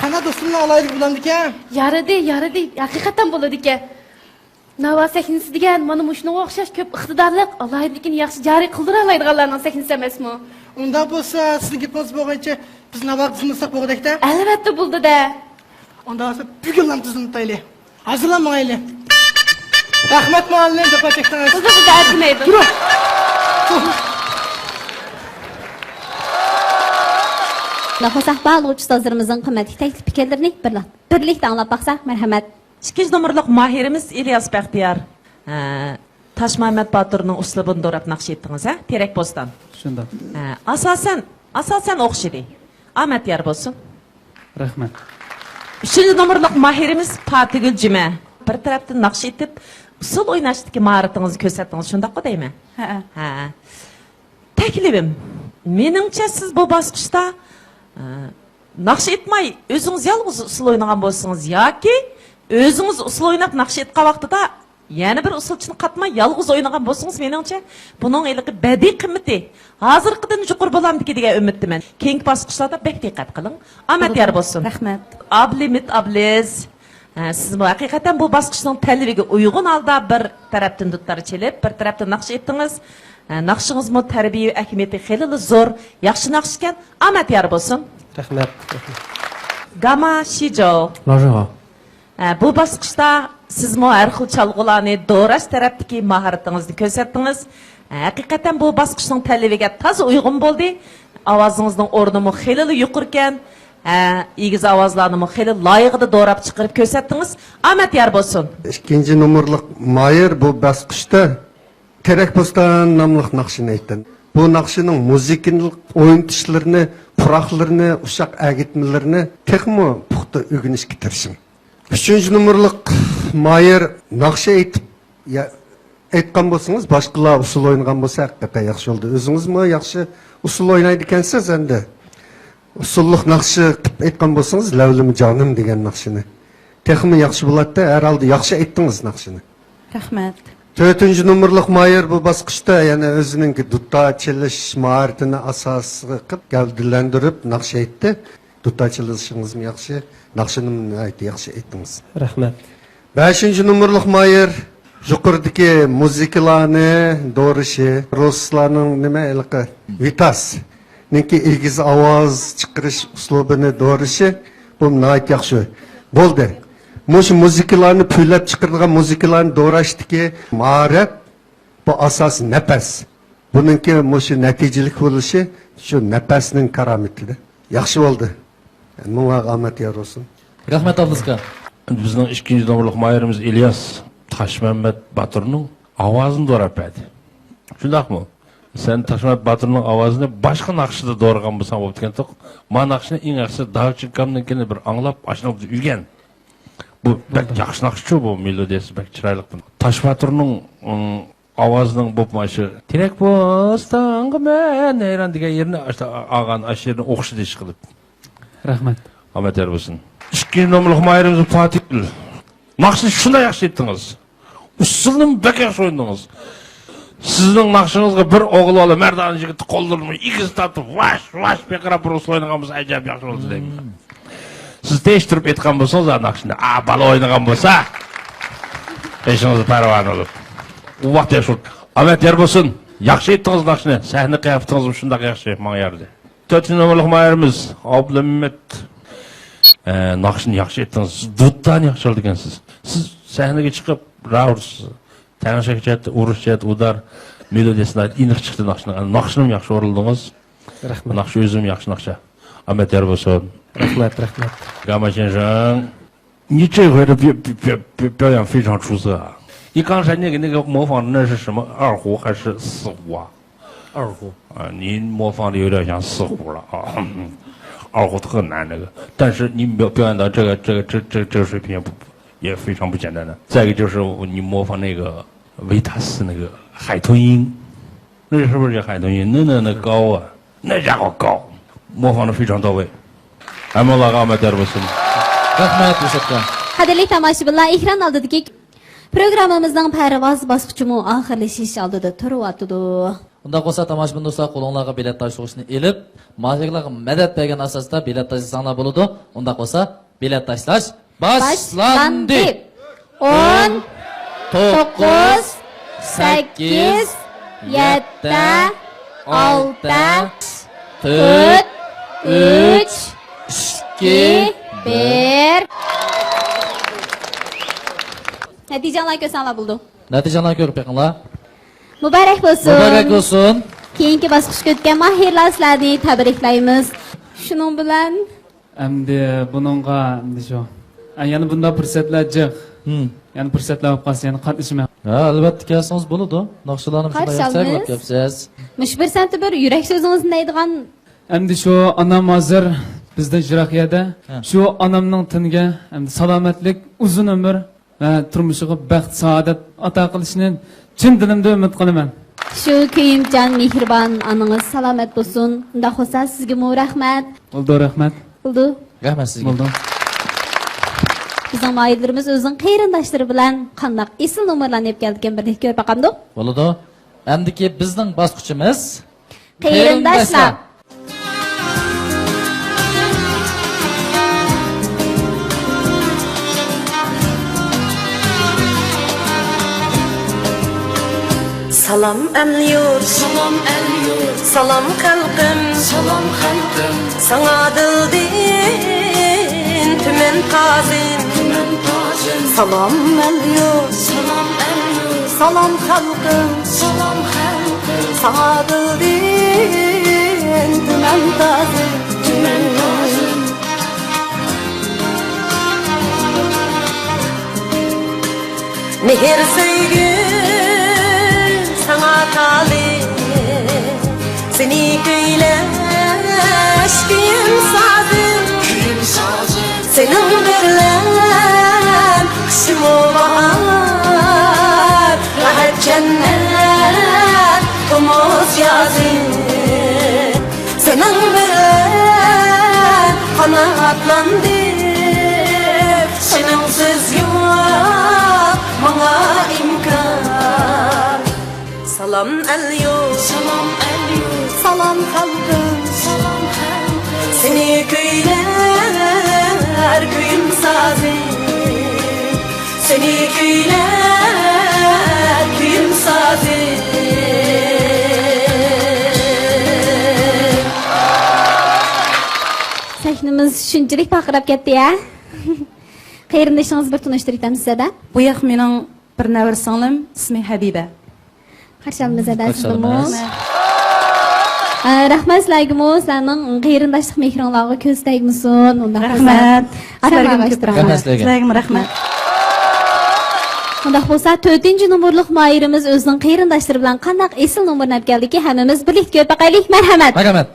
Qana do'stimni olaylik bularni ekan. Yaradi, haqiqatan bo'ladi ekan. Navo sahnasi degan mana shunga o'xshash ko'p iqtidorli, alohidligini yaxshi joriy qildira oladiganlarning sahnasi emasmi? Unda bo'lsa, sizning gapingiz bo'yicha biz navo tizimlasak bo'ladi-da. Albatta bo'ldi-da. Unda bo'lsa bugunlam tizimlaylik. Hazırlanmaylik. Rahmat muallim deb aytdingiz. Sizni dardinaydi. Nafasah bağlı ustazlarımızın kıymetli teklif fikirlerini birlikte anlat baksa merhamet. 2 numaralık mahirimiz İlyas Baxtiyar. Taş Mehmet Batur'un uslubunu doğrap nakş ettiniz, ha? Terek bostan. Şundan. Asasen okşidi. Ahmet yar bolsun. Rahmet. 3 numaralık mahirimiz Fatih Gülcime. Bir taraftan nakş etip usul oynaştaki maharetinizi kösettiniz. Şundak o değil mi? Ha. Teklifim. Menimçe siz bu baskışta nakş etmeyi özünüz yalnız usul oynagan bolsanız yoki özünüz usul oynap nakş etken vaqtida yana bir usulchini qatmay yalnız oynagan bolsanız menimçe bunun ilgi badiiy qimmati hozirgidan yuqori bo'lamdiki degan umiddaman. Keyingi bosqichlarda bek diqqat qiling. Omad yor bo'lsin. Rahmat. Ablimit Abliz. Siz bu haqiqatan bu bosqichning talabiga uyg'un holda bir tarafdan dutlar chelib, bir tarafdan naqsh etdingiz. Naqshingiz mu tarbiya ahamiyati xeyli zo'r, yaxshi naqsh ekan. Omad yor bo'lsin. Rahmat. Gama Shijo. 老师好， Bu bosqichda siz mu har xil chalg'ularni do'rash tarafdagi mahoratingizni ko'rsatdingiz. Haqiqatan bu bosqichning talabiga toza uyg'un bo'ldi. Ovozingizning o'rni mu xeyli yuqori ekan. İgiz ovozlarni mu xeyli loyiqida do'rab chiqarib ko'rsatdingiz. Omad yor bo'lsin. 2 numaralık Mayer bu basqışta Terek Bostan namlıq naqşını aytdı. Bu naqşının muzikilik oyuntuşlarını, puraqlarını, uşaq əgitmələrini texmo puxta öyrənişə tirişim. 3 numaralık Mayer naqşı aytqan bolsanız, başqalar usul oynagan bolsa həqiqətən yaxşı oldu. Özünüz mü yaxşı usul oynaydı ekansiz endi? Usulluq naqşı aytqan bolsanız, lavlim canım degan naqşını. Texmo yaxşı bo'ladi, hər halda yaxşı aytdınız naqşını. Rahmat. 4 numaralık Mayer bu basqışda yani özünün dutta çeliş maharetini asası qilib gavdilandirib naqsh aytdi. Dutta çelişiniz mi yaxshi? Naqshini aytdi, yaxshi aytdingiz. Rahmat. 5 numaralık Mayer yuqoridagi muzikalarni do'rishi, ruslarning nima ilqi Vitas neki ilgiz ovoz chiqarish uslubini do'rishi bu nihoyat yaxshi bo'ldi. Şu muzikalarni puylab chiqargan muzikalarni do'rashdagi maharat bu asos nafas. Buningki shu natijilik bo'lishi shu nafasning karomatidir. Yaxshi bo'ldi. Bunga rahmat yor olsun. Rahmet ablazga. Bizning 2 numaralık mahirimiz İlyas Taş Mehmet Batur'un ovozini do'rab berdi. Shundaqmi? Sen Taş Mehmet Batur'un ovozini boshqa naqshida do'rgan bo'lsan bo'pti ekan. Men naqshni eng yaxshi davchikamnikini bir anglab, ashuna uygan. Bu bek yaxshi naqshchi bu melodiyasi bek chiroyli. Taş Batur'un ovozning bo'pmashi Terek Bostonga men ayran degan yerni olgan ashirni o'qishdi ish qilib. Rahmat. Ahmet yer bo'lsin. 2 numaralık mahirimiz Fatih. Naqshni shunday yaxshi aytdingiz. Usulni bek yaxshi o'ynadingiz. Sizning naqshinizga bir o'g'il bola mardon yigit qo'ldirmay, igiz tatib, vash beqarab bir usul o'ynaganimiz ajab yaxshi bo'ldi deyman. Siz teshtirib aytgan bo'lsangiz, naqshni balo o'ynagan bo'lsa, eshingizni parvon olib. U vaqt yaxshi. Ahmet yer bo'lsin. Yaxshi aytdingiz naqshni. Sahna qiyofatingiz shunday yaxshi men yerdi. 4 numaralık mahirimiz Ablimit naqshni yaxshi aytdingiz. Duddan yaxshi oldi ekansiz. Siz sahnaga chiqib, raurs, tanishakchat, urushchat, udar melodiyasini iniq chiqdi naqshni. Naqshni yaxshi o'rildingiz. Rahmat. Naqsh o'zim yaxshi naqsha. Ahmet yer bo'lsin. Rahmat. Gamashinjan 你这回的表演非常出色啊！你刚才那个模仿的那是什么二胡还是四胡啊？二胡啊，你模仿的有点像四胡了啊。二胡特难那个，但是你表演到这个水平也非常不简单的。再一个就是你模仿那个维塔斯那个海豚音，那是不是叫海豚音？那高啊，那家伙高，模仿的非常到位。Allohga rahmat bersin. Rahmat Yusufga. Qadrli tomoshabinlar, ekran oldidagi programmamizning parvoz bosqichimi oxirlashish oldida turyapti. Unda bo'lsa tomoshabin do'stlar qo'linglarga bilet tashlashni elib, mahirlarga madad bergan asosda bilet tashlashlar bo'ladi. Unda bo'lsa bilet tashlash boshlandi. 10 9 8 7 6 4 3 2 1 Natijalar ko'rsanlar bo'ldi. Natijalarni ko'rib beqinglar. Muborak bo'lsin. Muborak bo'lsin. Keyingi bosqichga o'tgan mahirlar sizlarni tabriklaymiz. Shuning bilan Endi buningga endi shu. Yana bunda fursatlar jiq. Yani fursatlar olib qolsa, yana qatnashmay. Ha, albatta kelsangiz bo'ladi. Naqshlarni shunday yaxshilab kelibsiz. Mush bir santi bir yurak so'zingizni deydigan. Endi shu onam hozir bizda Jiroqiyada. Shu onamning tiniga endi salomatlik, uzun umr va turmushiga baxt, saodat ato qilishini chin dilimda umid qilaman. Shu kuyimjon mehribon onangiz salomat bo'lsin. Unda bo'lsa sizga mu rahmat. Bo'ldi, rahmat. Bo'ldi. Rahmat sizga. Bo'ldi. Bizning oilalarimiz o'zining qarindoshlari bilan qanday esil nomerlarni olib kelgan birlik ko'rib baqamdi. Bo'ladi. Endiki bizning bosqichimiz qarindoshlar. Salam el yurt, salam el yurt, salam halkım, salam halkım. Sana dildin tümen tazim, tümen tazim. Salam el yurt, salam el yurt, salam halkım, salam halkım. Sana dildin tümen tazim, tümen tazim. Mehir sevgi sana talip, seni köyleş kıyım sazım, senin birlen kışım olar, rahat cennet umut yazım, senin birlen kanatlandım, senin söz yok bana imkan. Salam el yurt, salam el yurt, salam halkım, salam halkım. Seni köyler köyüm sazım, seni köyler köyüm sazım. Sahnimiz shunchalik baqirab ketdi ya. Qarindoshingiz bir tunishtirib sizda. Bu yoq mening bir navir singlim, ismi Habiba. Qarshamizda sizlarimiz. Rahmat sizlarga, sizlarning qarindoshlik mehringlarga ko'z tegmasin. Rahmat. Sizlarga rahmat. Unda bo'lsa 4-nomerlik moyirimiz o'zining qarindoshlari bilan qanday esil nomerni olib keldiki, hammamiz birlikda ko'rib baqaylik. Marhamat. Marhamat.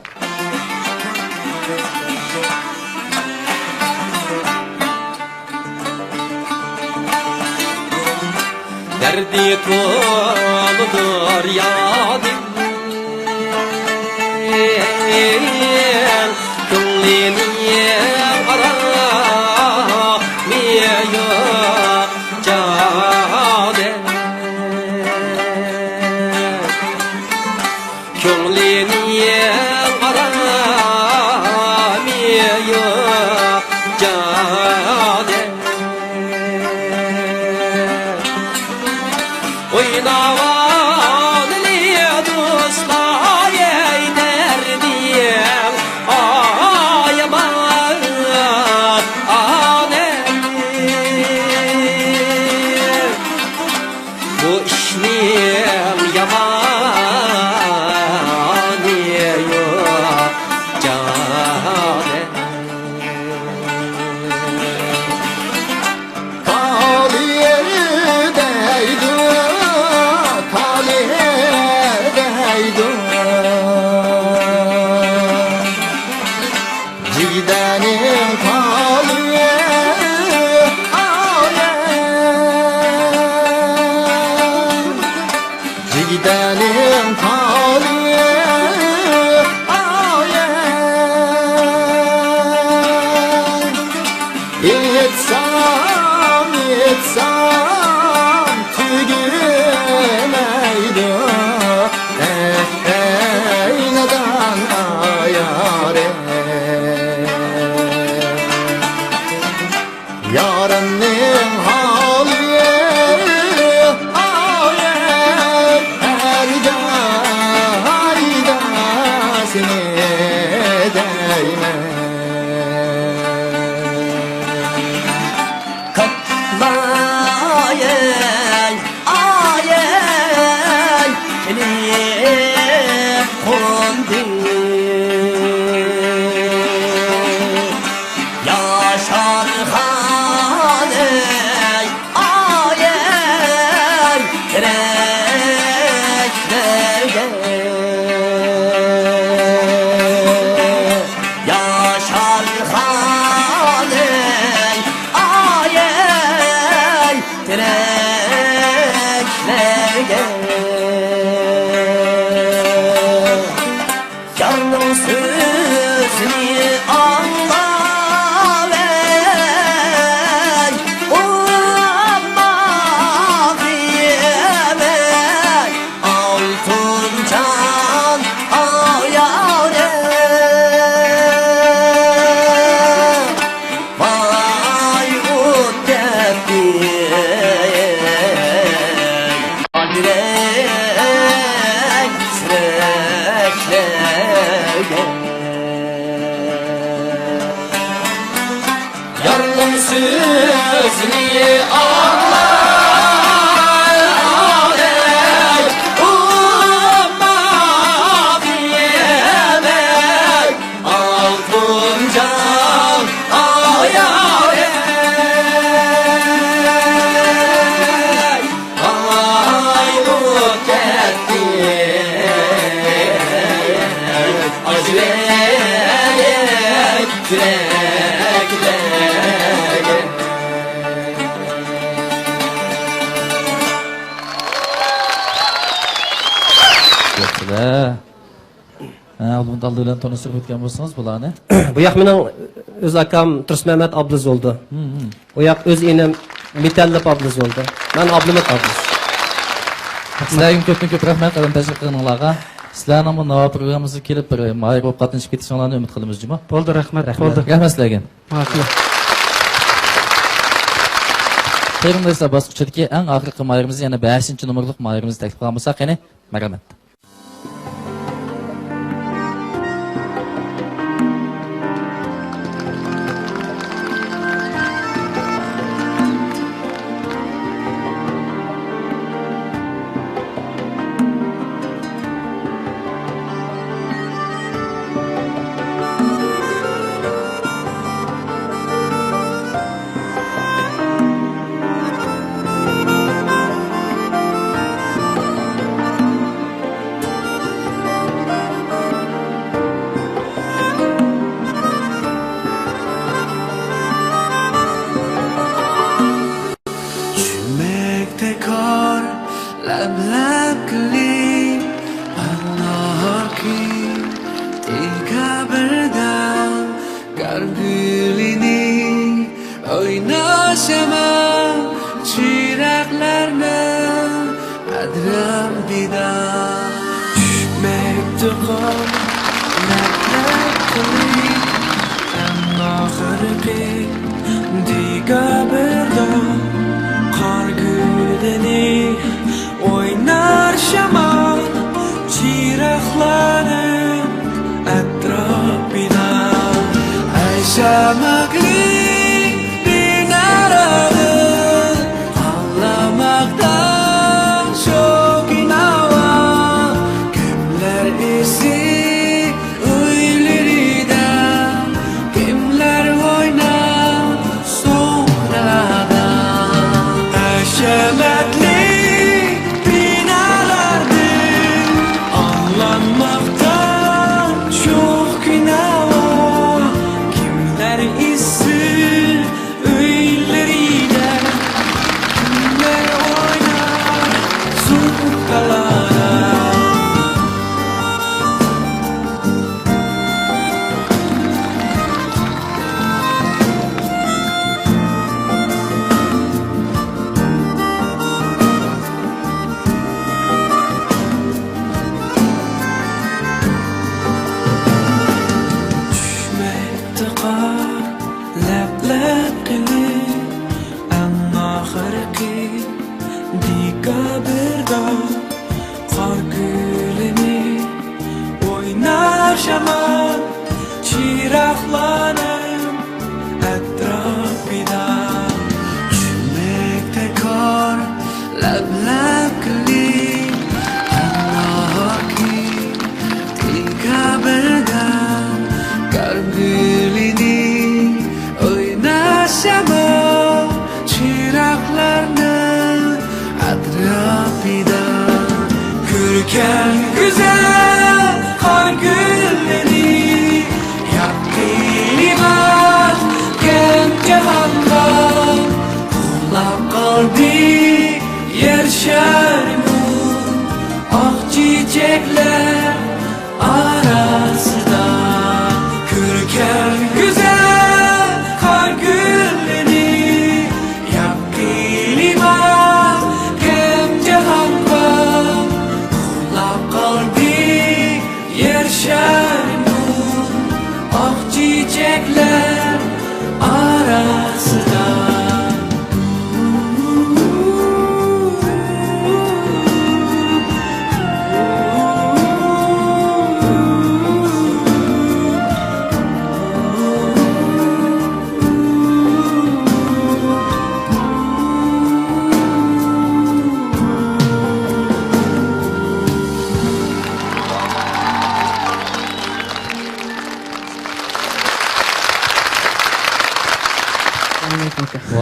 Derdi toludur yadim, gönlünü aramıyor cane, gönlünü aramıyor cane. Oynavan liye dostlar yeter diye ayaman anem. Bu işnim yaman yok cane. sizlar. Oldum daldı bilen tanıştırıp ötken bolsanız bularni. Bu yak mening öz akam Tursunmehmet Abduz oldu. Bu yak öz enem Metallip Abduz oldu. Ben Abdulmet Abduz. Sizlarga ko'p rahmat, qadam tashkil qilganlarga. Sizlarning bu navo programmamizga kelib bir mayr bo'lib qatnashib ketishinglarni umid qilamiz, juma. Bo'ldi, rahmat. Bo'ldi. Rahmat sizlarga. Ma'qul. Qeyrimdaysizlar, bosqichidagi eng oxirgi mayrimizni yana 5-numurlik mayrimizni taklif qilgan bo'lsak, qani, marhamat.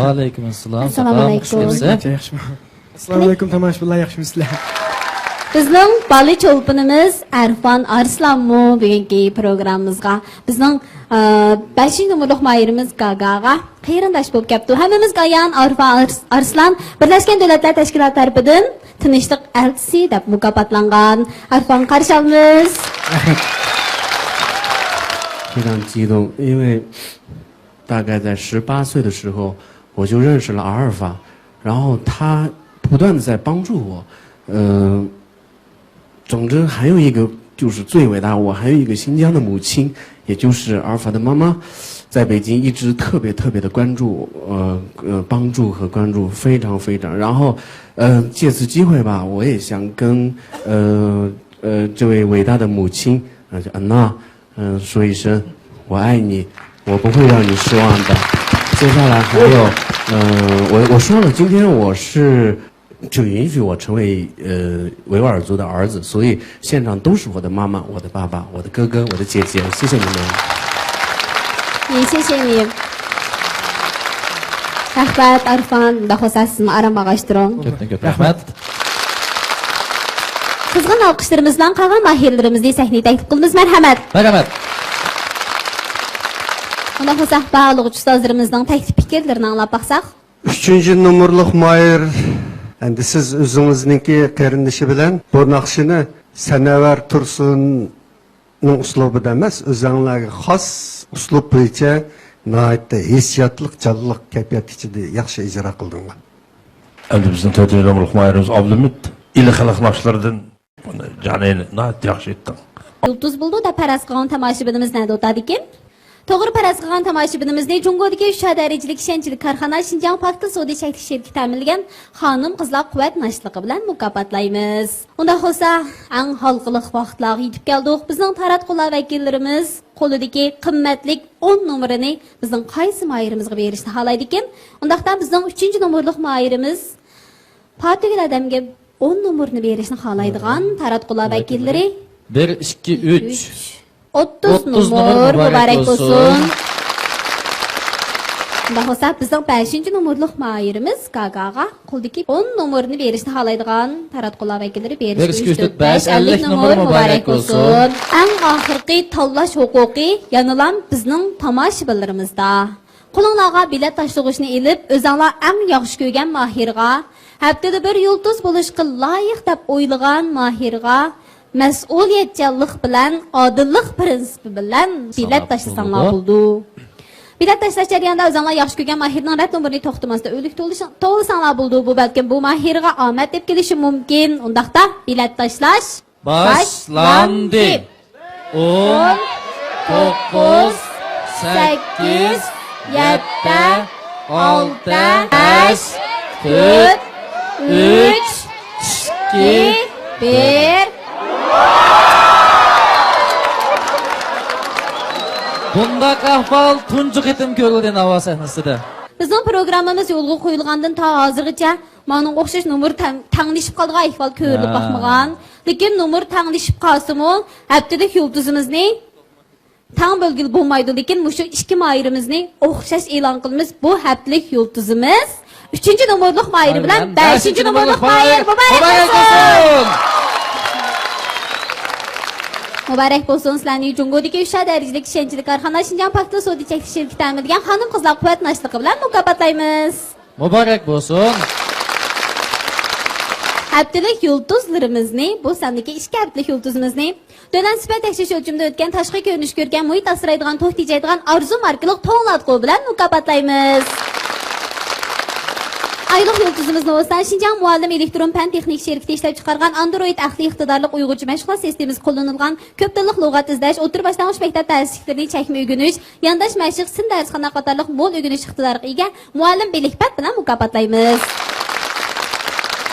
Aleyküm selam. Assalomu alaykum. Assalomu alaykum tomoshabinlar, yaxshimisizlar? Bizning bali cho'lpinimiz Arfon Arslanmi bugungi programmamizga bizning 5-numurluq mayirimiz Gagaga qayrindash bo'lib kelibdi. Hammamizga ayon Arfon Arslan Birlashgan Davlatlar Tashkiloti tomonidan tinchlik elchisi deb mukofotlangan. Arfon qarshi olamiz. 非常激动，因为大概在18岁的时候，我就认识了阿尔法，然后他不断的在帮助我。总之还有一个就是最伟大，我还有一个新疆的母亲，也就是阿尔法的妈妈，在北京一直特别的关注，帮助和关注非常。然后，借此机会吧，我也想跟这位伟大的母亲，叫安娜。说一声我爱你，我不会让你失望的。接下来还有，我说了，今天我是就允许我成为维吾尔族的儿子，所以现场都是我的妈妈、我的爸爸、我的哥哥、我的姐姐，谢谢你们。也谢谢你。Rahmat Arfon, daxosasizmi aramag'ashtiring. Rahmat. Qizg'in alqishlarimiz bilan qolgan mahirlarimizni sahnaga taklif qilamiz. Marhamat. Marhamat. Unda bo'lsa, ba'li ustozlarimizning taklif fikrlarini anglab baqsaq. 3-numurluq mayir. Endi siz o'zingizniki qarindishi bilan bu naqshini Sanavar Tursunning uslubida emas, o'zingizlarga xos uslub bo'yicha nihoyatda hissiyotliq, jonliq kayfiyat ichida yaxshi ijro qildinglar. Endi bizning 4-numurluq mayirimiz Abdulmit ila xalq naqshlaridan canini nihoyat yaxshi etding. Yulduz buldu da paras qilgan tomoshabinimiz nada o'tadi ekan? To'g'ri paras qilgan tomoshabinimizni Jungodagi 3 darajalik ishonchli korxona Shinjang Paxta Sodi shakli shirkati ta'minlagan xonim qizlar quvvat nashliqi bilan mukofotlaymiz. Unda bo'lsa, ang xalqliq vaqtlarga yetib keldik. Bizning taratqular vakillarimiz qo'lidagi qimmatlik 10 nomerini bizning qaysi mayirimizga berishni xohlaydi ekan? Undaqda bizning 3-numurluq mayirimiz Fatihil adamga 10 nomerni berishni xohlaydigan taratqular vakillari 1 2 3 30 nomer muborak bo'lsin. Bahsa bizning 5-numurluq mayirimiz Gagaga qo'ldagi 10 nomerni berishni xohlaydigan taratqular vakillari berishni 50 nomer muborak bo'lsin. Eng oxirgi tanlash huquqi yanilam bizning tomoshabinlarimizda. Qo'lingizga bilet tashlag'ishni ilib, o'zingizlar eng yaxshi ko'rgan mahirga haftada bir yulduz bo'lishga loyiq deb o'ylagan mahirga mas'uliyatchanlik bilan, odillik prinsipi bilan bilet tashlasanlar bo'ldi. Bilet tashlash jarayonida o'zingizlar yaxshi ko'rgan mahirning rad nomerini to'xtamasdan o'lik to'g'risanlar bo'ldi. Bu balkim bu mahirga omad deb kelishi mumkin. Undaqda bilet tashlash boshlandi. 10 9 8 7 6 5 4 3 2 1 Bundaq ahvol tunji qitim ko'rildi Navo sahnasida. Bizning programmamiz yo'lga qo'yilgandan ta hozirgacha mana o'xshash nomer tanglashib qolgan ahvol ko'rilib boqmagan. Lekin nomer tanglashib qolsa-mu, haftalik yulduzimizni tang bo'lgil bo'lmaydi, lekin mushu ikki mayirimizni o'xshash e'lon qilamiz. Bu haftalik yulduzimiz 3-numurluq mayir bilan 5-numurluq mayir muborak bo'lsin. Muborak bo'lsin sizlarning Jungodagi 3 darajalik ishonchli korxona Shinjang Paxta Sodi shakli shirkati ta'minlagan xonim qizlar quvvat nashliqi bilan mukofotlaymiz. Muborak bo'lsin. Haftalik yulduzlarimizni, bu sondagi 2 haftalik yulduzimizni Dönem sifat tekshirish uchun o'tgan tashqi ko'rinish ko'rgan muhit asraydigan, to'q tejaydigan arzu markalik to'nglatqu bilan mukofotlaymiz. Aylık yulduzumuzun olsan Şinjan Muallim Elektron Pen Texnik şirketi ishlab chiqargan Android aqli iqtidorli uyg'urcha mashg'ulot sistemasi qo'llanilgan ko'p tillik lug'at izlash, o'tir boshlang'ich maktab darsliklarini chakma o'rganish, yandash mashq, sin darsxona qatorliq mo'l o'rganish iqtidoriga ega muallim Belikpat bilan mukofotlaymiz.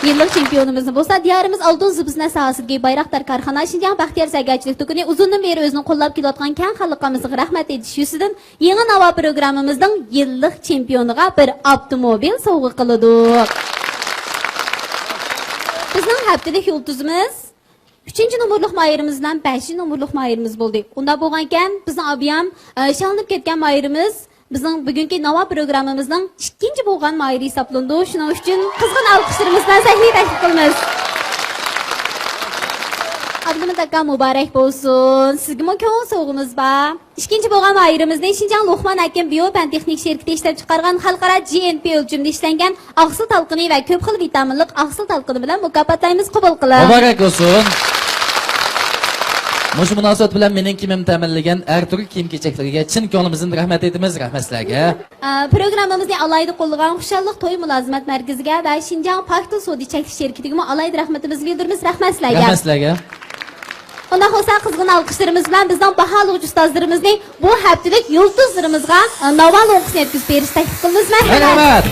Yıllık çempiyonumuz bo'lsa, diyarimiz Oldun Zibizna sahasiga Bayraktar korxona Shinjang Baxtiyor Sargachchilik do'koni uzundan beri o'zini qo'llab kelayotgan keng xalqimizga rahmat etish yuzidan yangi Navo programmamizning yillik chempioniga bir avtomobil sovg'a qildik. Bizning haftalik yulduzimiz 3-numurluq mayirimiz bilan 5-numurluq mayirimiz bo'ldi. Unda bo'lgan ekan, bizning abiyam shalnib ketgan mayirimiz bizning bugungi Navo programmamizning ikkinchi bo'lgan mayiri hisoblandi. Shuning uchun qizg'in alqishlarimiz bilan sahnaga taklif qilamiz. Ahmet aka mübarek olsun. Sizge mi köğün soğumuz ba? İkinci boğam ayrımızda Şinjan Luqman Hakim Biyopen Texnik şirketi işlep çıkargan xalqara GNP ölçümde işlengen ağsıl talqini ve köp xil vitaminlik ağsıl talqini bilen mukopotlaymiz qabul qilib. Mübarek olsun. Mush munosabat bilan mening kimim ta'minlagan har turli kiyim-kechaklarga chin ko'nglimizdan rahmat aytamiz, rahmat sizlarga. Programmamizni alayda qo'llagan Xushalliq to'y mulozimat markaziga va Şinjan Paxta Sodi Cheklik şirketiga alayda rahmatimizni bildiramiz, rahmat sizlarga. Rahmat sizlarga. Unda olsa qizg'in alqishlarimiz bilan bizning baholi ustozlarimizning bu haftalik yulduzlarimizga Naval o'qishni yetkazib berish taklif qilamiz. Rahmat.